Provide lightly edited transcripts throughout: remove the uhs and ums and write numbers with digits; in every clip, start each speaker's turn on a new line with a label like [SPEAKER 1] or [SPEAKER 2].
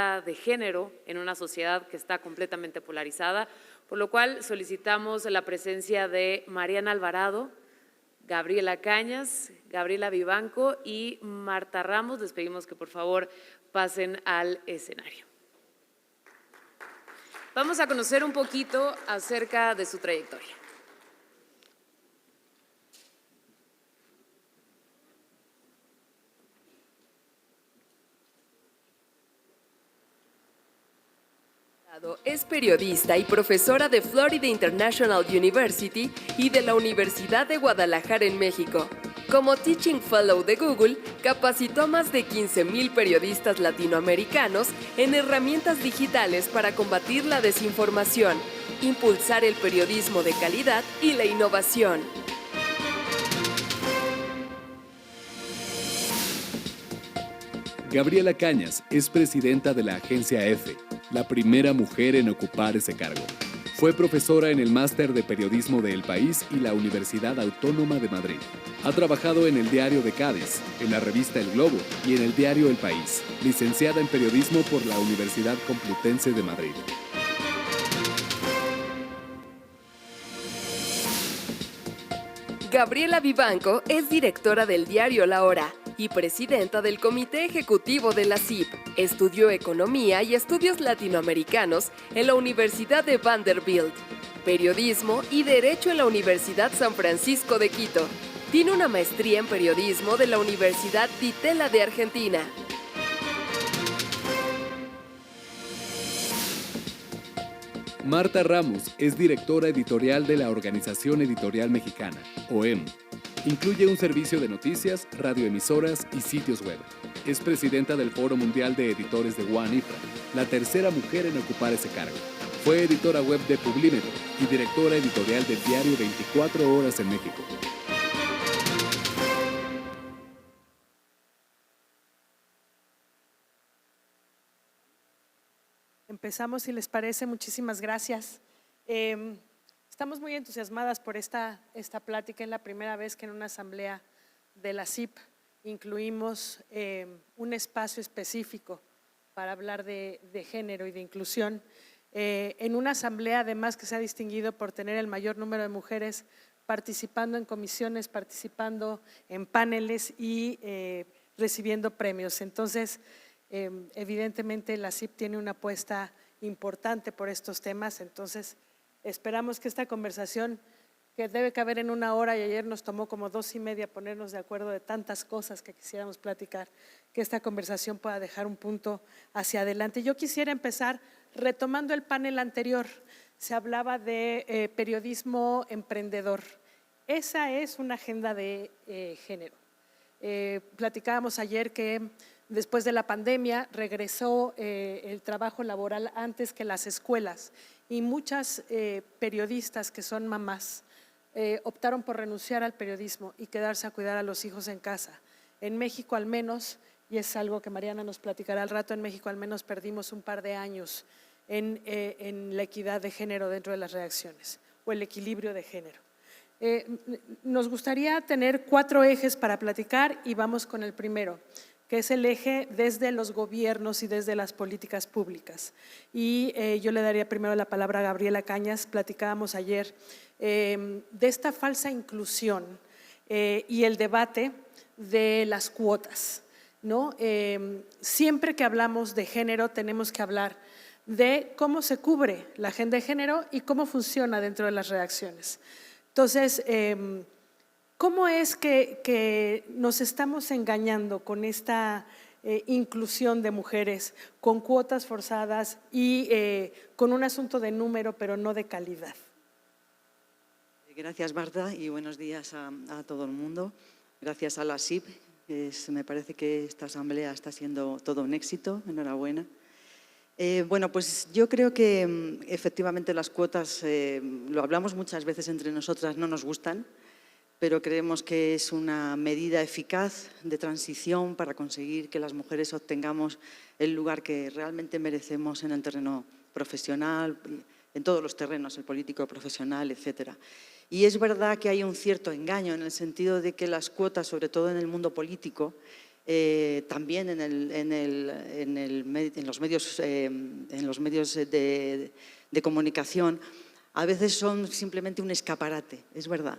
[SPEAKER 1] de género en una sociedad que está completamente polarizada, por lo cual solicitamos la presencia de Mariana Alvarado, Gabriela Cañas, Gabriela Vivanco y Marta Ramos. Les pedimos que por favor pasen al escenario. Vamos a conocer un poquito acerca de su trayectoria.
[SPEAKER 2] Es periodista y profesora de Florida International University y de la Universidad de Guadalajara en México. Como Teaching Fellow de Google, capacitó a más de 15,000 periodistas latinoamericanos en herramientas digitales para combatir la desinformación, impulsar el periodismo de calidad y la innovación.
[SPEAKER 3] Gabriela Cañas es presidenta de la agencia EFE, la primera mujer en ocupar ese cargo. Fue profesora en el Máster de Periodismo de El País y la Universidad Autónoma de Madrid. Ha trabajado en el Diario de Cádiz, en la revista El Globo y en el diario El País. Licenciada en Periodismo por la Universidad Complutense de Madrid.
[SPEAKER 2] Gabriela Vivanco es directora del diario La Hora y presidenta del Comité Ejecutivo de la CIP. Estudió Economía y Estudios Latinoamericanos en la Universidad de Vanderbilt, Periodismo y Derecho en la Universidad San Francisco de Quito. Tiene una maestría en Periodismo de la Universidad Di Tella de Argentina.
[SPEAKER 3] Marta Ramos es directora editorial de la Organización Editorial Mexicana, OEM. Incluye un servicio de noticias, radioemisoras y sitios web. Es presidenta del Foro Mundial de Editores de WAN-IFRA, la tercera mujer en ocupar ese cargo. Fue editora web de Publímetro y directora editorial del diario 24 Horas en México.
[SPEAKER 4] Empezamos, si les parece. Muchísimas gracias. Estamos muy entusiasmadas por esta plática. Es la primera vez que en una asamblea de la CIP incluimos un espacio específico para hablar de género y de inclusión. En una asamblea, además, que se ha distinguido por tener el mayor número de mujeres participando en comisiones, participando en paneles y recibiendo premios. Entonces, evidentemente la CIP tiene una apuesta importante por estos temas. Entonces, esperamos que esta conversación, que debe caber en 1 hora y ayer nos tomó como 2:30 ponernos de acuerdo de tantas cosas que quisiéramos platicar, que esta conversación pueda dejar un punto hacia adelante. Yo quisiera empezar retomando el panel anterior. Se hablaba de periodismo emprendedor. Esa es una agenda de género. Platicábamos ayer que después de la pandemia regresó el trabajo laboral antes que las escuelas y muchas periodistas que son mamás optaron por renunciar al periodismo y quedarse a cuidar a los hijos en casa. En México al menos, y es algo que Mariana nos platicará al rato, en México al menos perdimos un par de años en la equidad de género dentro de las redacciones o el equilibrio de género. Nos gustaría tener 4 ejes para platicar y vamos con el primero, que es el eje desde los gobiernos y desde las políticas públicas. Y yo le daría primero la palabra a Gabriela Cañas. Platicábamos ayer de esta falsa inclusión y el debate de las cuotas, ¿no? Siempre que hablamos de género tenemos que hablar de cómo se cubre la agenda de género y cómo funciona dentro de las redacciones. Entonces, ¿cómo es que nos estamos engañando con esta inclusión de mujeres, con cuotas forzadas y con un asunto de número, pero no de calidad?
[SPEAKER 5] Gracias, Marta, y buenos días a todo el mundo. Gracias a la CIP, me parece que esta asamblea está siendo todo un éxito. Enhorabuena. Bueno, pues yo creo que efectivamente las cuotas, lo hablamos muchas veces entre nosotras, no nos gustan, pero creemos que es una medida eficaz de transición para conseguir que las mujeres obtengamos el lugar que realmente merecemos en el terreno profesional, en todos los terrenos, el político, profesional, etcétera. Y es verdad que hay un cierto engaño en el sentido de que las cuotas, sobre todo en el mundo político, también en los medios de comunicación, a veces son simplemente un escaparate, es verdad.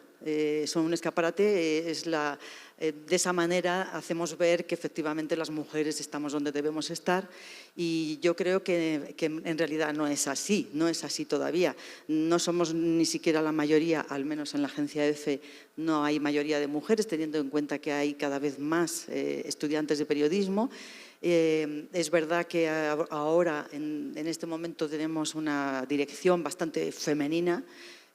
[SPEAKER 5] Son un escaparate, de esa manera hacemos ver que efectivamente las mujeres estamos donde debemos estar, y yo creo que en realidad no es así todavía. No somos ni siquiera la mayoría, al menos en la agencia EFE no hay mayoría de mujeres, teniendo en cuenta que hay cada vez más estudiantes de periodismo. Es verdad que ahora, en este momento, tenemos una dirección bastante femenina,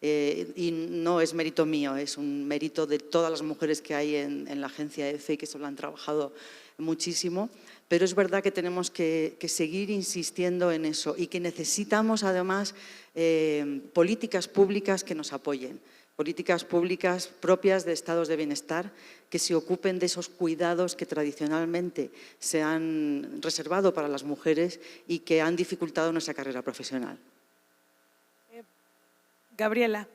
[SPEAKER 5] y no es mérito mío, es un mérito de todas las mujeres que hay en la agencia EFE y que se lo han trabajado muchísimo, pero es verdad que tenemos que seguir insistiendo en eso, y que necesitamos además políticas públicas que nos apoyen. Políticas públicas propias de estados de bienestar que se ocupen de esos cuidados que tradicionalmente se han reservado para las mujeres y que han dificultado nuestra carrera profesional.
[SPEAKER 4] Gabriela,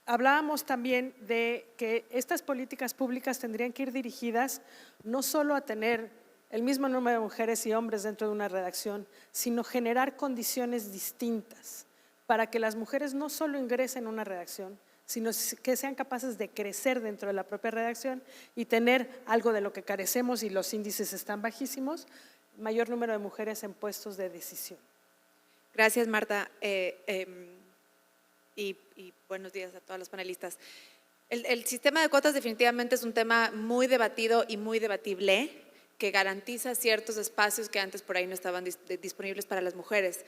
[SPEAKER 4] hablábamos también de que estas políticas públicas tendrían que ir dirigidas no solo a tener el mismo número de mujeres y hombres dentro de una redacción, sino generar condiciones distintas para que las mujeres no solo ingresen a una redacción, sino que sean capaces de crecer dentro de la propia redacción y tener algo de lo que carecemos, y los índices están bajísimos, mayor número de mujeres en puestos de decisión.
[SPEAKER 6] Gracias, Marta, y buenos días a todos los panelistas. El sistema de cuotas definitivamente es un tema muy debatido y muy debatible, que garantiza ciertos espacios que antes por ahí no estaban disponibles para las mujeres.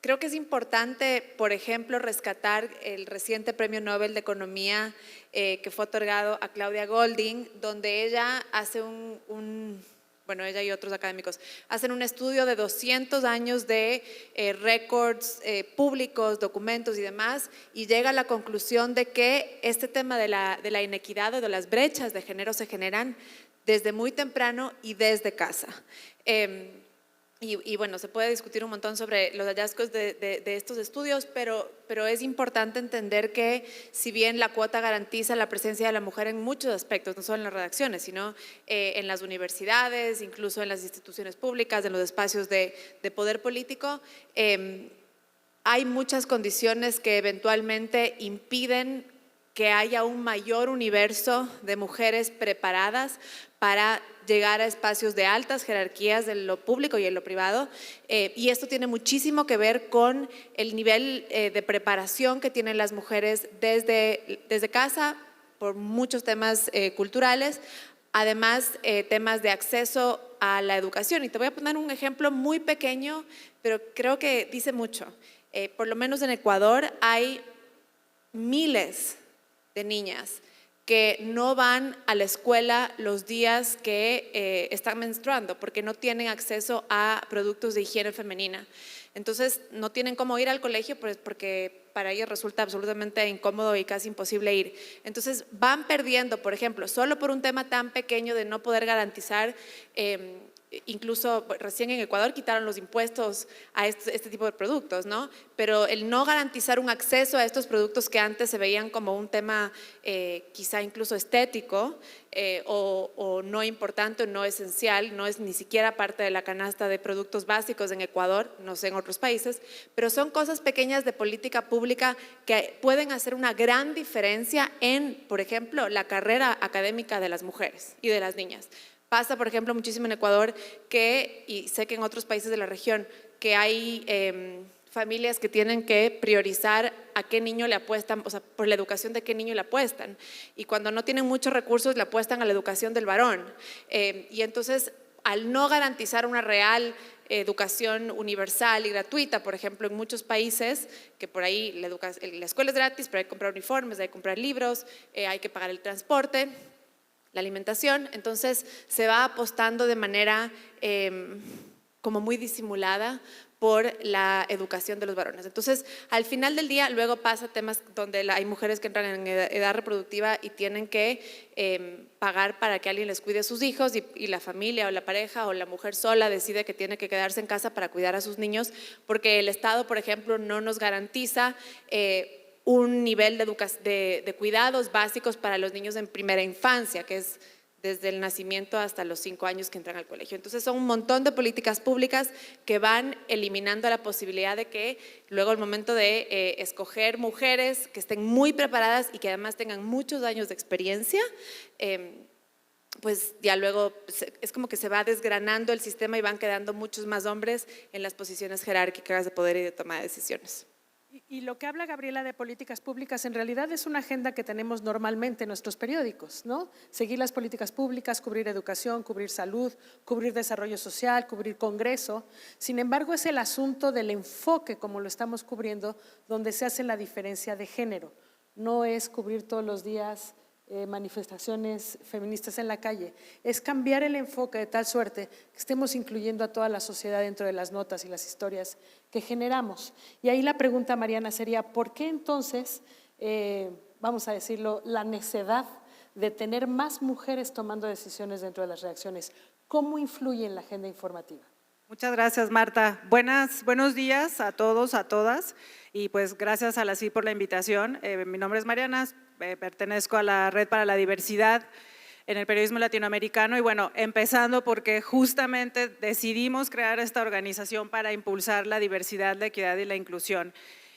[SPEAKER 6] Creo que es importante, por ejemplo, rescatar el reciente Premio Nobel de Economía que fue otorgado a Claudia Goldin, donde ella hace ella y otros académicos hacen un estudio de 200 años de récords públicos, documentos y demás, y llega a la conclusión de que este tema de la inequidad o de las brechas de género se generan desde muy temprano y desde casa. Y bueno, se puede discutir un montón sobre los hallazgos de estos estudios, pero es importante entender que si bien la cuota garantiza la presencia de la mujer en muchos aspectos, no solo en las redacciones, sino en las universidades, incluso en las instituciones públicas, en los espacios de poder político, hay muchas condiciones que eventualmente impiden que haya un mayor universo de mujeres preparadas para llegar a espacios de altas jerarquías de lo público y en lo privado, y esto tiene muchísimo que ver con el nivel de preparación que tienen las mujeres desde casa, por muchos temas culturales, además temas de acceso a la educación. Y te voy a poner un ejemplo muy pequeño, pero creo que dice mucho. Por lo menos en Ecuador hay miles de niñas que no van a la escuela los días que están menstruando porque no tienen acceso a productos de higiene femenina. Entonces no tienen cómo ir al colegio porque para ellas resulta absolutamente incómodo y casi imposible ir. Entonces van perdiendo, por ejemplo, solo por un tema tan pequeño de no poder garantizar, incluso recién en Ecuador quitaron los impuestos a este tipo de productos, ¿no? Pero el no garantizar un acceso a estos productos que antes se veían como un tema quizá incluso estético o no importante o no esencial, no es ni siquiera parte de la canasta de productos básicos en Ecuador, no sé en otros países, pero son cosas pequeñas de política pública que pueden hacer una gran diferencia en, por ejemplo, la carrera académica de las mujeres y de las niñas. Pasa, por ejemplo, muchísimo en Ecuador y sé que en otros países de la región, que hay familias que tienen que priorizar a qué niño le apuestan, o sea, por la educación de qué niño le apuestan. Y cuando no tienen muchos recursos, le apuestan a la educación del varón. Y entonces, al no garantizar una real educación universal y gratuita, por ejemplo, en muchos países, que por ahí la escuela es gratis, pero hay que comprar uniformes, hay que comprar libros, hay que pagar el transporte, la alimentación, entonces se va apostando de manera como muy disimulada por la educación de los varones. Entonces, al final del día, luego pasa temas donde hay mujeres que entran en edad reproductiva y tienen que pagar para que alguien les cuide a sus hijos y la familia o la pareja o la mujer sola decide que tiene que quedarse en casa para cuidar a sus niños porque el Estado, por ejemplo, no nos garantiza un nivel de cuidados básicos para los niños en primera infancia, que es desde el nacimiento hasta los 5 años que entran al colegio. Entonces son un montón de políticas públicas que van eliminando la posibilidad de que luego al momento de escoger mujeres que estén muy preparadas y que además tengan muchos años de experiencia, pues ya luego es como que se va desgranando el sistema y van quedando muchos más hombres en las posiciones jerárquicas de poder y de toma de decisiones.
[SPEAKER 4] Y lo que habla Gabriela de políticas públicas en realidad es una agenda que tenemos normalmente en nuestros periódicos, ¿no? Seguir las políticas públicas, cubrir educación, cubrir salud, cubrir desarrollo social, cubrir Congreso. Sin embargo, es el asunto del enfoque, como lo estamos cubriendo, donde se hace la diferencia de género. No es cubrir todos los días manifestaciones feministas en la calle, es cambiar el enfoque de tal suerte que estemos incluyendo a toda la sociedad dentro de las notas y las historias que generamos. Y ahí la pregunta, Mariana, sería, ¿por qué entonces, vamos a decirlo, la necedad de tener más mujeres tomando decisiones dentro de las redacciones? ¿Cómo influye en la agenda informativa?
[SPEAKER 7] Muchas gracias, Marta. Buenos días a todos, a todas, y pues gracias a la CIP por la invitación. Mi nombre es Mariana, pertenezco a la Red para la Diversidad en el periodismo latinoamericano y bueno, empezando porque justamente decidimos crear esta organización para impulsar la diversidad, la equidad y la inclusión.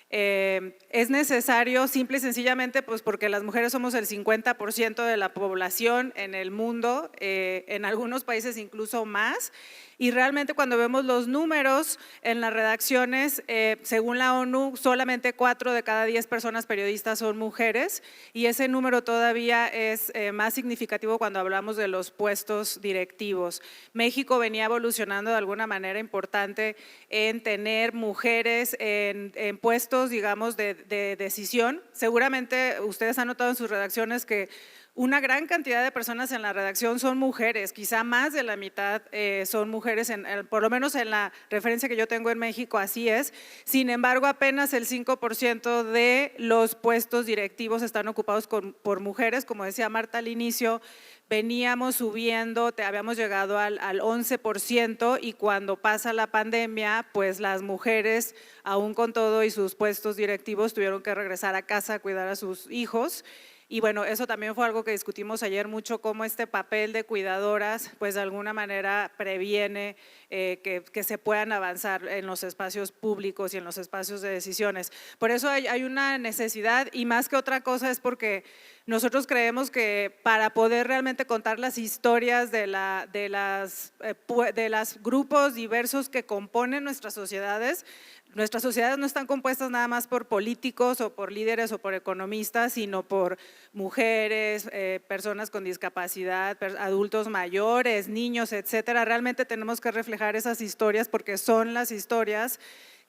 [SPEAKER 7] Es necesario simple y sencillamente pues porque las mujeres somos el 50% de la población en el mundo, en algunos países incluso más, y realmente cuando vemos los números en las redacciones, según la ONU, solamente 4 de cada 10 personas periodistas son mujeres y ese número todavía es más significativo cuando hablamos de los puestos directivos. México venía evolucionando de alguna manera importante en tener mujeres en puestos, digamos, de decisión. Seguramente ustedes han notado en sus redacciones que una gran cantidad de personas en la redacción son mujeres, quizá más de la mitad son mujeres, por lo menos en la referencia que yo tengo en México así es. Sin embargo, apenas el 5% de los puestos directivos están ocupados por mujeres, como decía Marta al inicio. Veníamos subiendo, habíamos llegado al 11% y cuando pasa la pandemia, pues las mujeres, aún con todo y sus puestos directivos, tuvieron que regresar a casa a cuidar a sus hijos. Y bueno, eso también fue algo que discutimos ayer mucho, cómo este papel de cuidadoras, pues de alguna manera previene que se puedan avanzar en los espacios públicos y en los espacios de decisiones. Por eso hay una necesidad y más que otra cosa es porque nosotros creemos que para poder realmente contar las historias de los grupos diversos que componen nuestras sociedades no están compuestas nada más por políticos o por líderes o por economistas, sino por mujeres, personas con discapacidad, adultos mayores, niños, etcétera. Realmente tenemos que reflejar esas historias porque son las historias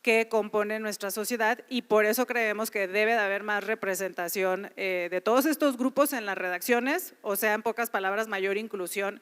[SPEAKER 7] que componen nuestra sociedad y por eso creemos que debe de haber más representación de todos estos grupos en las redacciones, o sea, en pocas palabras, mayor inclusión.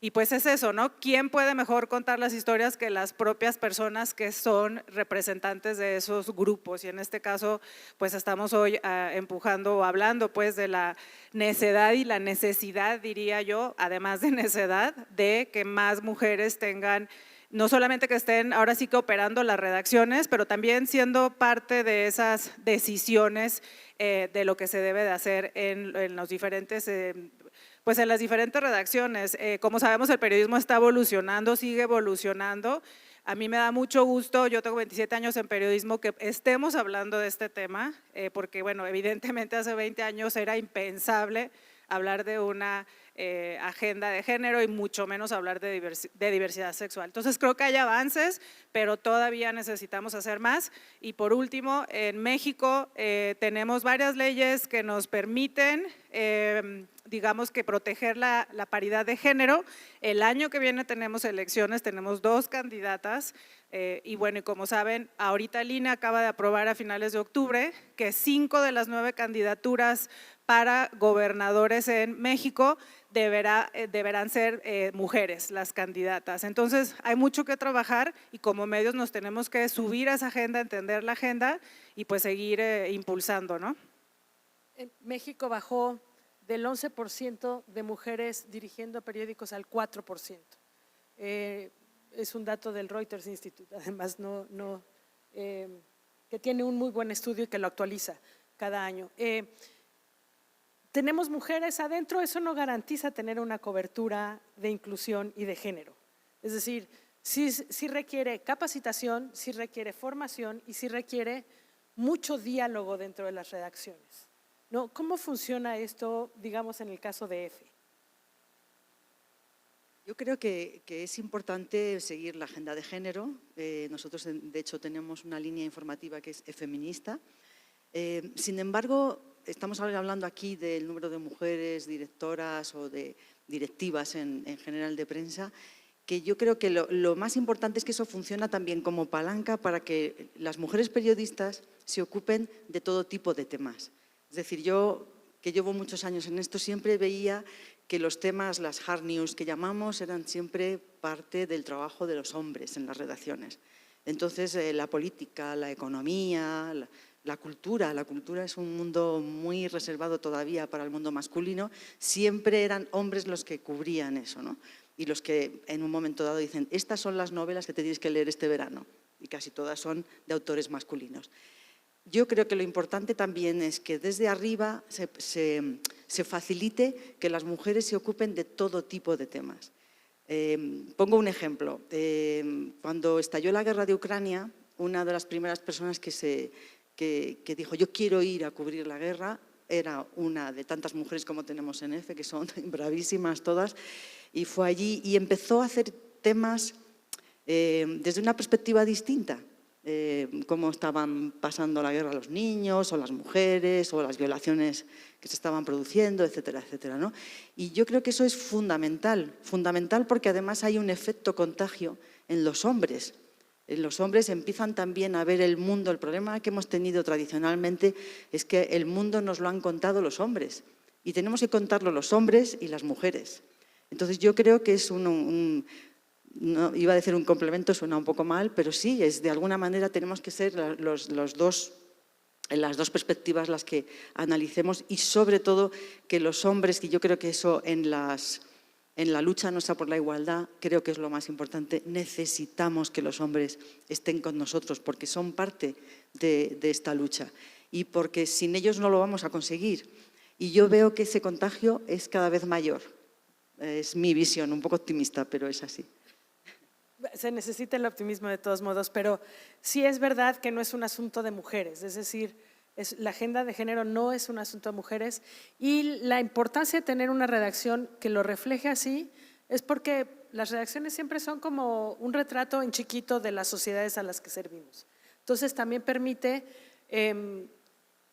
[SPEAKER 7] Y pues es eso, ¿no? ¿Quién puede mejor contar las historias que las propias personas que son representantes de esos grupos? Y en este caso, pues estamos hoy empujando o hablando pues de la necedad y la necesidad, diría yo, además de necedad, de que más mujeres tengan, no solamente que estén ahora sí que operando las redacciones, pero también siendo parte de esas decisiones de lo que se debe de hacer en los diferentes pues en las diferentes redacciones. Como sabemos, el periodismo está evolucionando, sigue evolucionando. A mí me da mucho gusto, yo tengo 27 años en periodismo, que estemos hablando de este tema, porque bueno, evidentemente hace 20 años era impensable hablar de una agenda de género y mucho menos hablar de diversidad sexual. Entonces creo que hay avances, pero todavía necesitamos hacer más. Y por último, en México tenemos varias leyes que nos permiten digamos que proteger la paridad de género. El año que viene tenemos elecciones, tenemos 2 candidatas y bueno, y como saben, ahorita el INE acaba de aprobar a finales de octubre que 5 de las 9 candidaturas para gobernadores en México deberán ser mujeres las candidatas. Entonces hay mucho que trabajar y como medios nos tenemos que subir a esa agenda, entender la agenda y pues seguir impulsando, ¿no?
[SPEAKER 4] En México bajó del 11% de mujeres dirigiendo periódicos al 4%. Es un dato del Reuters Institute, además que tiene un muy buen estudio y que lo actualiza cada año. tenemos mujeres adentro, eso no garantiza tener una cobertura de inclusión y de género. Es decir, sí requiere capacitación, sí requiere formación y sí requiere mucho diálogo dentro de las redacciones, ¿no? ¿Cómo funciona esto, digamos, en el caso de EFE?
[SPEAKER 5] Yo creo que es importante seguir la agenda de género. Nosotros, de hecho, tenemos una línea informativa que es feminista. Sin embargo, estamos hablando aquí del número de mujeres directoras o de directivas en general de prensa, que yo creo que lo más importante es que eso funciona también como palanca para que las mujeres periodistas se ocupen de todo tipo de temas. Es decir, yo, que llevo muchos años en esto, siempre veía que los temas, las hard news que llamamos, eran siempre parte del trabajo de los hombres en las redacciones. Entonces, la política, la economía, la cultura es un mundo muy reservado todavía para el mundo masculino, siempre eran hombres los que cubrían eso, ¿no? Y los que en un momento dado dicen, estas son las novelas que te tienes que leer este verano, y casi todas son de autores masculinos. Yo creo que lo importante también es que desde arriba se facilite que las mujeres se ocupen de todo tipo de temas. Pongo un ejemplo. Cuando estalló la guerra de Ucrania, una de las primeras personas que dijo yo quiero ir a cubrir la guerra era una de tantas mujeres como tenemos en EFE, que son bravísimas todas, y fue allí y empezó a hacer temas desde una perspectiva distinta. Cómo estaban pasando la guerra los niños o las mujeres o las violaciones que se estaban produciendo, etcétera, etcétera, ¿no? Y yo creo que eso es fundamental porque además hay un efecto contagio en los hombres. Los hombres empiezan también a ver el mundo. El problema que hemos tenido tradicionalmente es que el mundo nos lo han contado los hombres y tenemos que contarlo los hombres y las mujeres. Entonces yo creo que es no, iba a decir un complemento, suena un poco mal, pero sí, de alguna manera tenemos que ser las dos perspectivas las que analicemos y sobre todo que los hombres, y yo creo que eso en la lucha nuestra por la igualdad creo que es lo más importante, necesitamos que los hombres estén con nosotros porque son parte de esta lucha y porque sin ellos no lo vamos a conseguir. Y yo veo que ese contagio es cada vez mayor. Es mi visión, un poco optimista, pero es así.
[SPEAKER 4] Se necesita el optimismo de todos modos, pero sí es verdad que no es un asunto de mujeres, es decir, la agenda de género no es un asunto de mujeres y la importancia de tener una redacción que lo refleje así es porque las redacciones siempre son como un retrato en chiquito de las sociedades a las que servimos. Entonces también permite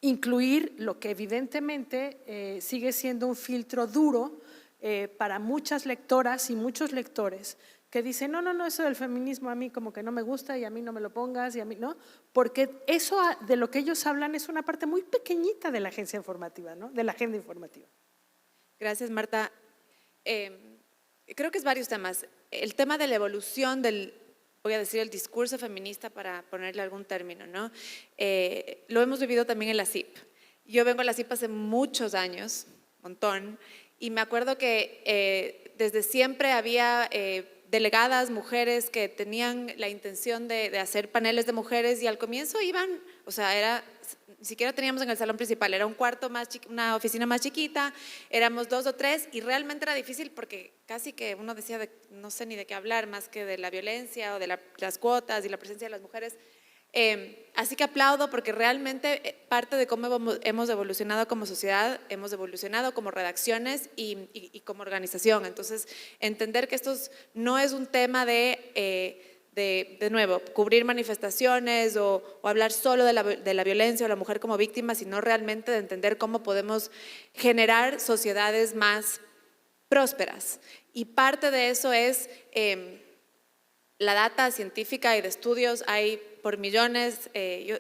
[SPEAKER 4] incluir lo que evidentemente sigue siendo un filtro duro para muchas lectoras y muchos lectores que dicen, no, eso del feminismo a mí como que no me gusta y a mí no me lo pongas y a mí no, porque eso de lo que ellos hablan es una parte muy pequeñita de la agencia informativa, ¿no? De la agenda informativa.
[SPEAKER 6] Gracias, Marta. Creo que es varios temas. El tema de la evolución voy a decir, el discurso feminista para ponerle algún término, ¿no? Lo hemos vivido también en la CIP. Yo vengo a la CIP hace muchos años, montón, y me acuerdo que desde siempre había delegadas, mujeres que tenían la intención de hacer paneles de mujeres y al comienzo iban, o sea, ni siquiera teníamos en el salón principal, era un cuarto más una oficina más chiquita, éramos 2 o 3 y realmente era difícil porque casi que uno decía, no sé ni de qué hablar más que de la violencia o de las cuotas y la presencia de las mujeres. Así que aplaudo porque realmente parte de cómo hemos evolucionado como sociedad, hemos evolucionado como redacciones y como organización. Entonces, entender que esto no es un tema de nuevo, cubrir manifestaciones o hablar solo de la violencia o la mujer como víctima, sino realmente de entender cómo podemos generar sociedades más prósperas. Y parte de eso es la data científica y de estudios, hay por millones,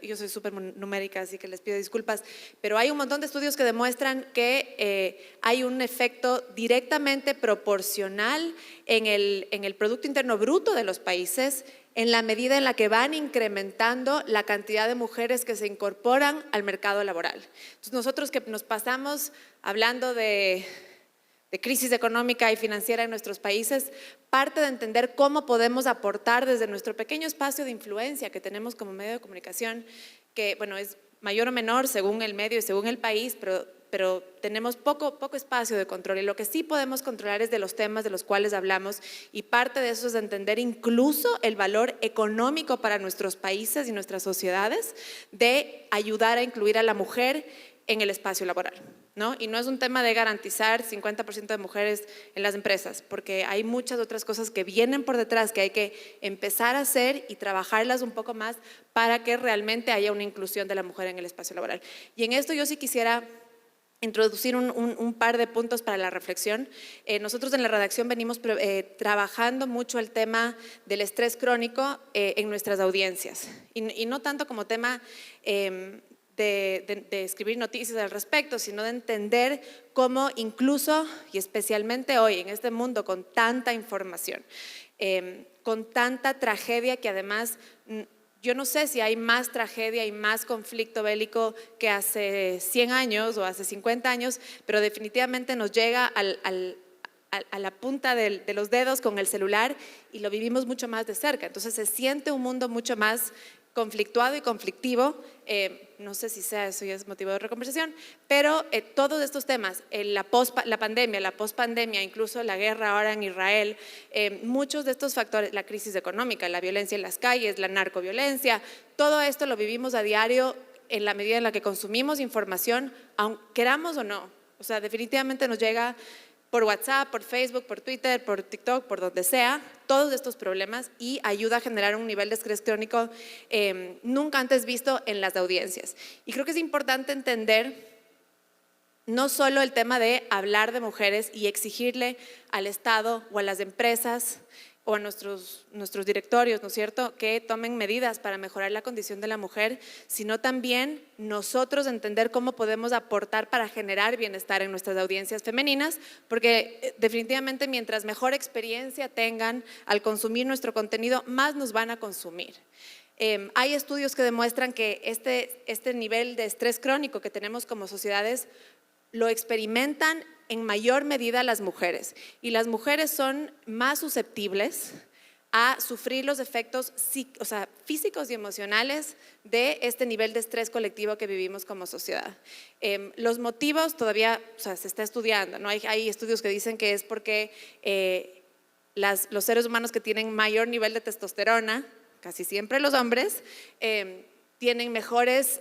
[SPEAKER 6] yo soy súper numérica, así que les pido disculpas, pero hay un montón de estudios que demuestran que hay un efecto directamente proporcional en el Producto Interno Bruto de los países en la medida en la que van incrementando la cantidad de mujeres que se incorporan al mercado laboral. Entonces nosotros que nos pasamos hablando de crisis económica y financiera en nuestros países, parte de entender cómo podemos aportar desde nuestro pequeño espacio de influencia que tenemos como medio de comunicación, que bueno, es mayor o menor según el medio y según el país, pero pero tenemos poco espacio de control, y lo que sí podemos controlar es de los temas de los cuales hablamos, y parte de eso es de entender incluso el valor económico para nuestros países y nuestras sociedades de ayudar a incluir a la mujer en el espacio laboral, ¿no? Y no es un tema de garantizar 50% de mujeres en las empresas, porque hay muchas otras cosas que vienen por detrás que hay que empezar a hacer y trabajarlas un poco más para que realmente haya una inclusión de la mujer en el espacio laboral. Y en esto yo sí quisiera introducir un par de puntos para la reflexión. Nosotros en la redacción venimos trabajando mucho el tema del estrés crónico en nuestras audiencias, y no tanto como tema de escribir noticias al respecto, sino de entender cómo incluso y especialmente hoy en este mundo con tanta información, con tanta tragedia, que además yo no sé si hay más tragedia y más conflicto bélico que hace 100 años o hace 50 años, pero definitivamente nos llega a la punta de los dedos con el celular, y lo vivimos mucho más de cerca. Entonces se siente un mundo mucho más conflictuado y conflictivo. No sé si sea eso ya es motivo de otra conversación, pero todos estos temas, la pandemia, la pospandemia, incluso la guerra ahora en Israel, muchos de estos factores, la crisis económica, la violencia en las calles, la narcoviolencia, todo esto lo vivimos a diario en la medida en la que consumimos información, aunque queramos o no. O sea, definitivamente nos llega por WhatsApp, por Facebook, por Twitter, por TikTok, por donde sea, todos estos problemas, y ayuda a generar un nivel de estrés crónico nunca antes visto en las audiencias. Y creo que es importante entender no solo el tema de hablar de mujeres y exigirle al Estado o a las empresas o a nuestros directorios, ¿no es cierto?, que tomen medidas para mejorar la condición de la mujer, sino también nosotros entender cómo podemos aportar para generar bienestar en nuestras audiencias femeninas, porque definitivamente mientras mejor experiencia tengan al consumir nuestro contenido, más nos van a consumir. Hay estudios que demuestran que este nivel de estrés crónico que tenemos como sociedades lo experimentan en mayor medida las mujeres, y las mujeres son más susceptibles a sufrir los efectos físicos y emocionales de este nivel de estrés colectivo que vivimos como sociedad. Los motivos todavía se está estudiando, ¿no? Hay estudios que dicen que es porque los seres humanos que tienen mayor nivel de testosterona, casi siempre los hombres, tienen mejores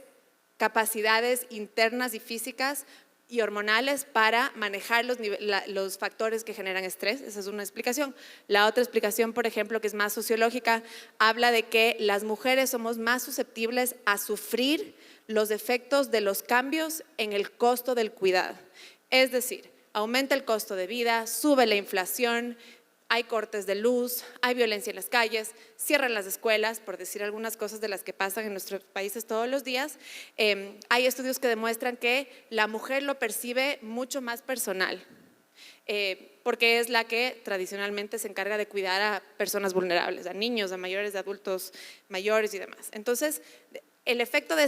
[SPEAKER 6] capacidades internas y físicas y hormonales para manejar los factores que generan estrés. Esa es una explicación. La otra explicación, por ejemplo, que es más sociológica, habla de que las mujeres somos más susceptibles a sufrir los efectos de los cambios en el costo del cuidado. Es decir, aumenta el costo de vida, sube la inflación, hay cortes de luz, hay violencia en las calles, cierran las escuelas, por decir algunas cosas de las que pasan en nuestros países todos los días. Hay estudios que demuestran que la mujer lo percibe mucho más personal, porque es la que tradicionalmente se encarga de cuidar a personas vulnerables, a niños, a mayores, a adultos mayores y demás. Entonces, el efecto de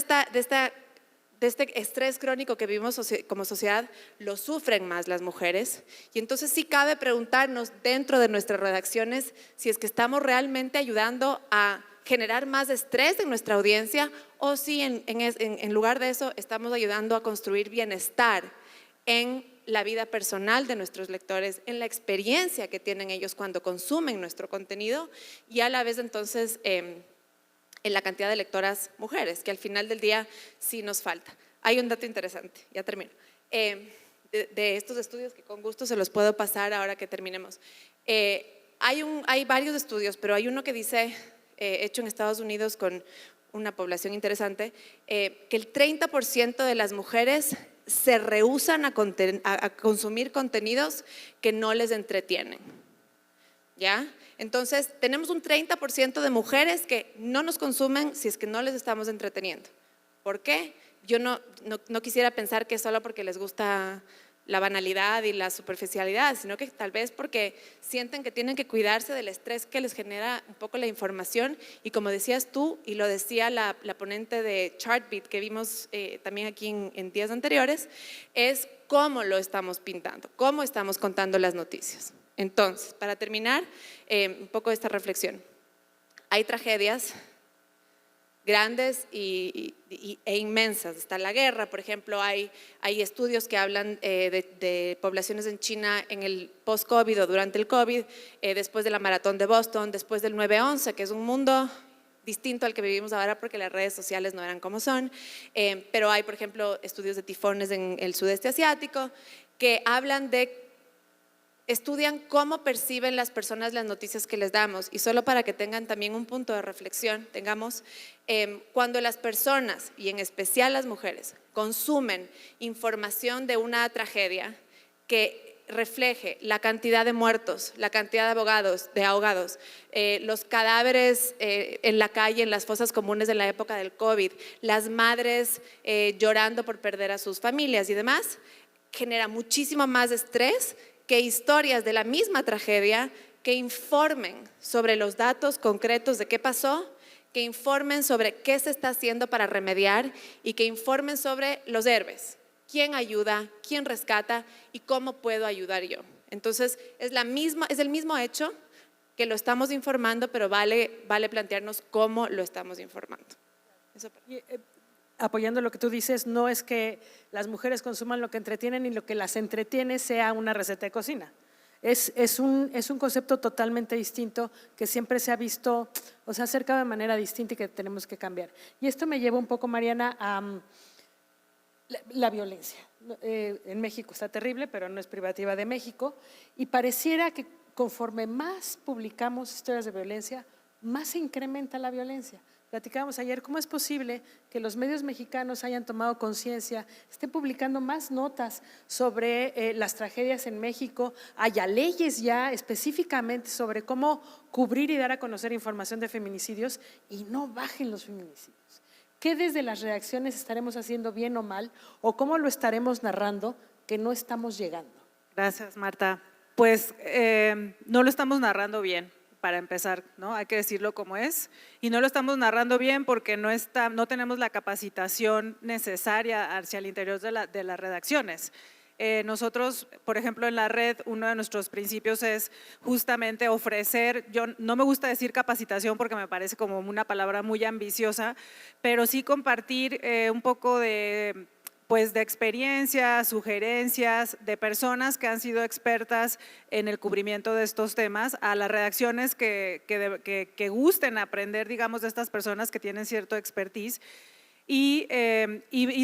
[SPEAKER 6] este estrés crónico que vivimos como sociedad lo sufren más las mujeres, y entonces sí cabe preguntarnos dentro de nuestras redacciones si es que estamos realmente ayudando a generar más estrés en nuestra audiencia, o si en lugar de eso estamos ayudando a construir bienestar en la vida personal de nuestros lectores, en la experiencia que tienen ellos cuando consumen nuestro contenido, y a la vez entonces en la cantidad de lectoras mujeres, que al final del día sí nos falta. Hay un dato interesante, ya termino, de estos estudios que con gusto se los puedo pasar ahora que terminemos. Hay varios estudios, pero hay uno que dice, hecho en Estados Unidos con una población interesante, que el 30% de las mujeres se rehúsan a consumir contenidos que no les entretienen. ¿Ya? Entonces, tenemos un 30% de mujeres que no nos consumen si es que no les estamos entreteniendo. ¿Por qué? Yo no quisiera pensar que es solo porque les gusta la banalidad y la superficialidad, sino que tal vez porque sienten que tienen que cuidarse del estrés que les genera un poco la información, y como decías tú, y lo decía la ponente de Chartbeat que vimos también aquí en días anteriores, es cómo lo estamos pintando, cómo estamos contando las noticias. Entonces, para terminar un poco esta reflexión, hay tragedias grandes e inmensas. Está la guerra, por ejemplo, hay estudios que hablan de poblaciones en China en el post-COVID o durante el COVID, después de la maratón de Boston, después del 9/11, que es un mundo distinto al que vivimos ahora porque las redes sociales no eran como son, pero hay, por ejemplo, estudios de tifones en el sudeste asiático que hablan estudian cómo perciben las personas las noticias que les damos, y solo para que tengan también un punto de reflexión, cuando las personas, y en especial las mujeres, consumen información de una tragedia que refleje la cantidad de muertos, la cantidad de ahogados, los cadáveres en la calle, en las fosas comunes de la época del COVID, las madres llorando por perder a sus familias y demás, genera muchísimo más estrés que historias de la misma tragedia que informen sobre los datos concretos de qué pasó, que informen sobre qué se está haciendo para remediar y que informen sobre los héroes. ¿Quién ayuda? ¿Quién rescata? ¿Y cómo puedo ayudar yo? Entonces, es el mismo hecho que lo estamos informando, pero vale plantearnos cómo lo estamos informando. Eso.
[SPEAKER 4] Apoyando lo que tú dices, no es que las mujeres consuman lo que entretienen y lo que las entretiene sea una receta de cocina. Es un concepto totalmente distinto que siempre se ha visto, o sea, acerca de manera distinta y que tenemos que cambiar. Y esto me lleva un poco, Mariana, a la violencia. En México está terrible, pero no es privativa de México, y pareciera que conforme más publicamos historias de violencia, más se incrementa la violencia. Platicábamos ayer, ¿cómo es posible que los medios mexicanos hayan tomado conciencia, estén publicando más notas sobre las tragedias en México, haya leyes ya específicamente sobre cómo cubrir y dar a conocer información de feminicidios y no bajen los feminicidios? ¿Qué desde las redacciones estaremos haciendo bien o mal, o cómo lo estaremos narrando que no estamos llegando?
[SPEAKER 7] Gracias, Marta. Pues no lo estamos narrando bien, para empezar, ¿no? Hay que decirlo como es, y no lo estamos narrando bien porque no tenemos la capacitación necesaria hacia el interior de las redacciones. Nosotros, por ejemplo, en la red, uno de nuestros principios es justamente ofrecer, yo no me gusta decir capacitación porque me parece como una palabra muy ambiciosa, pero sí compartir un poco de experiencias, sugerencias de personas que han sido expertas en el cubrimiento de estos temas a las redacciones que gusten aprender, digamos, de estas personas que tienen cierto expertise. Y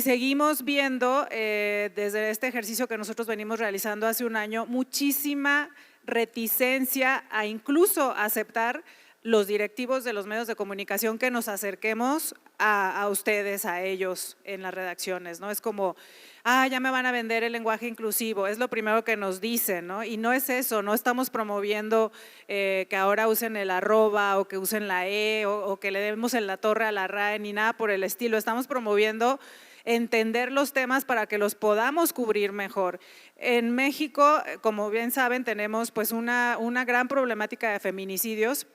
[SPEAKER 7] seguimos viendo desde este ejercicio que nosotros venimos realizando hace un año muchísima reticencia a incluso aceptar los directivos de los medios de comunicación que nos acerquemos a ustedes, a ellos en las redacciones, ¿no? Es como, ya me van a vender el lenguaje inclusivo, es lo primero que nos dicen, ¿no? Y no es eso, no estamos promoviendo que ahora usen el arroba o que usen la o que le demos en la torre a la RAE ni nada por el estilo, estamos promoviendo entender los temas para que los podamos cubrir mejor. En México, como bien saben, tenemos pues una gran problemática de feminicidios.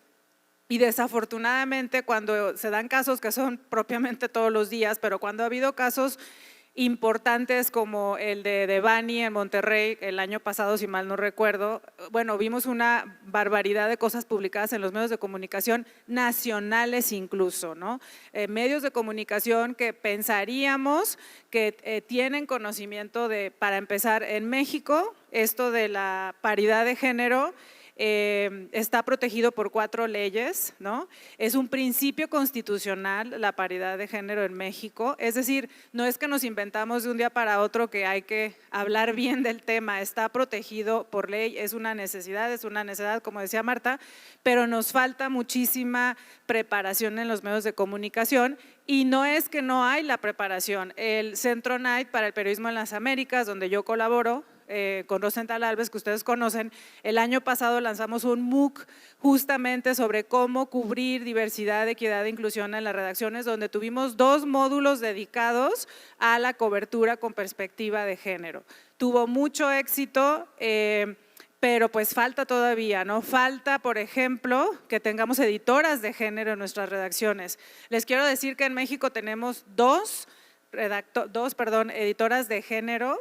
[SPEAKER 7] Y desafortunadamente cuando se dan casos que son propiamente todos los días, pero cuando ha habido casos importantes como el de Devani en Monterrey el año pasado, si mal no recuerdo, bueno, vimos una barbaridad de cosas publicadas en los medios de comunicación nacionales incluso, ¿no? Medios de comunicación que pensaríamos que tienen conocimiento para empezar, en México, esto de la paridad de género está protegido por 4 leyes, ¿no? Es un principio constitucional la paridad de género en México, es decir, no es que nos inventamos de un día para otro que hay que hablar bien del tema, está protegido por ley, es una necesidad, como decía Marta, pero nos falta muchísima preparación en los medios de comunicación. Y no es que no hay la preparación, el Centro Night para el Periodismo en las Américas, donde yo colaboro, con Rosenthal Alves, que ustedes conocen, el año pasado lanzamos un MOOC justamente sobre cómo cubrir diversidad, equidad e inclusión en las redacciones, donde tuvimos 2 módulos dedicados a la cobertura con perspectiva de género. Tuvo mucho éxito, pero pues falta todavía, ¿no? Falta, por ejemplo, que tengamos editoras de género en nuestras redacciones. Les quiero decir que en México tenemos dos editoras de género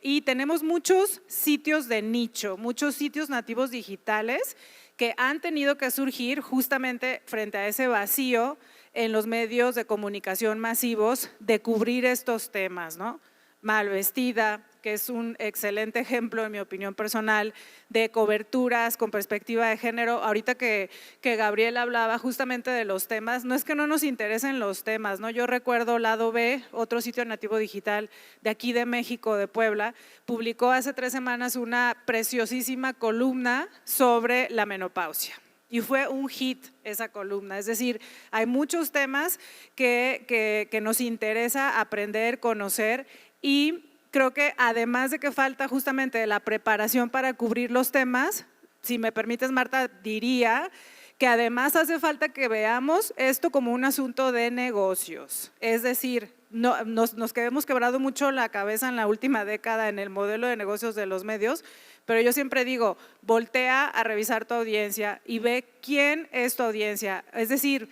[SPEAKER 7] y tenemos muchos sitios de nicho, muchos sitios nativos digitales que han tenido que surgir justamente frente a ese vacío en los medios de comunicación masivos de cubrir estos temas, ¿no? Malvestida, que es un excelente ejemplo, en mi opinión personal, de coberturas con perspectiva de género. Ahorita que Gabriel hablaba justamente de los temas, no es que no nos interesen los temas, ¿no? Yo recuerdo Lado B, otro sitio nativo digital de aquí de México, de Puebla, publicó hace 3 semanas una preciosísima columna sobre la menopausia. Y fue un hit esa columna, es decir, hay muchos temas que nos interesa aprender, conocer, y creo que además de que falta justamente la preparación para cubrir los temas, si me permites, Marta, diría que además hace falta que veamos esto como un asunto de negocios, es decir, nos hemos quebrado mucho la cabeza en la última década en el modelo de negocios de los medios, pero yo siempre digo, voltea a revisar tu audiencia y ve quién es tu audiencia, es decir,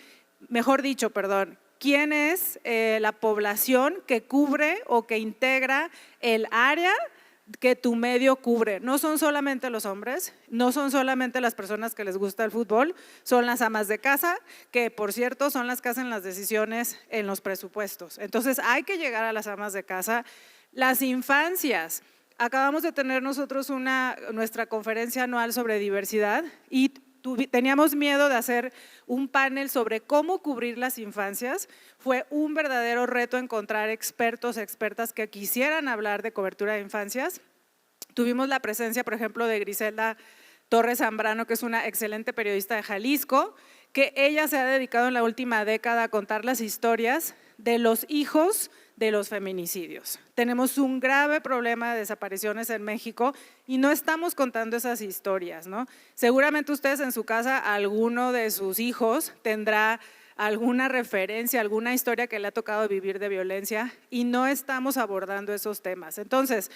[SPEAKER 7] mejor dicho, perdón, quién es la población que cubre o que integra el área que tu medio cubre. No son solamente los hombres, no son solamente las personas que les gusta el fútbol, son las amas de casa, que por cierto son las que hacen las decisiones en los presupuestos. Entonces hay que llegar a las amas de casa, las infancias. Acabamos de tener nosotros nuestra conferencia anual sobre diversidad y teníamos miedo de hacer un panel sobre cómo cubrir las infancias. Fue un verdadero reto encontrar expertos, expertas que quisieran hablar de cobertura de infancias. Tuvimos la presencia, por ejemplo, de Griselda Torres Zambrano, que es una excelente periodista de Jalisco, que ella se ha dedicado en la última década a contar las historias de los hijos de los feminicidios. Tenemos un grave problema de desapariciones en México y no estamos contando esas historias, ¿no? Seguramente ustedes en su casa, alguno de sus hijos tendrá alguna referencia, alguna historia que le ha tocado vivir de violencia y no estamos abordando esos temas. Entonces,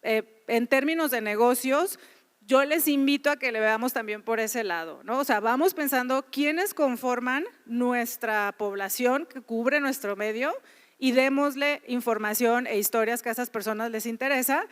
[SPEAKER 7] en términos de negocios, yo les invito a que le veamos también por ese lado, ¿no? O sea, vamos pensando quiénes conforman nuestra población que cubre nuestro medio y démosle información e historias que a esas personas les interesa,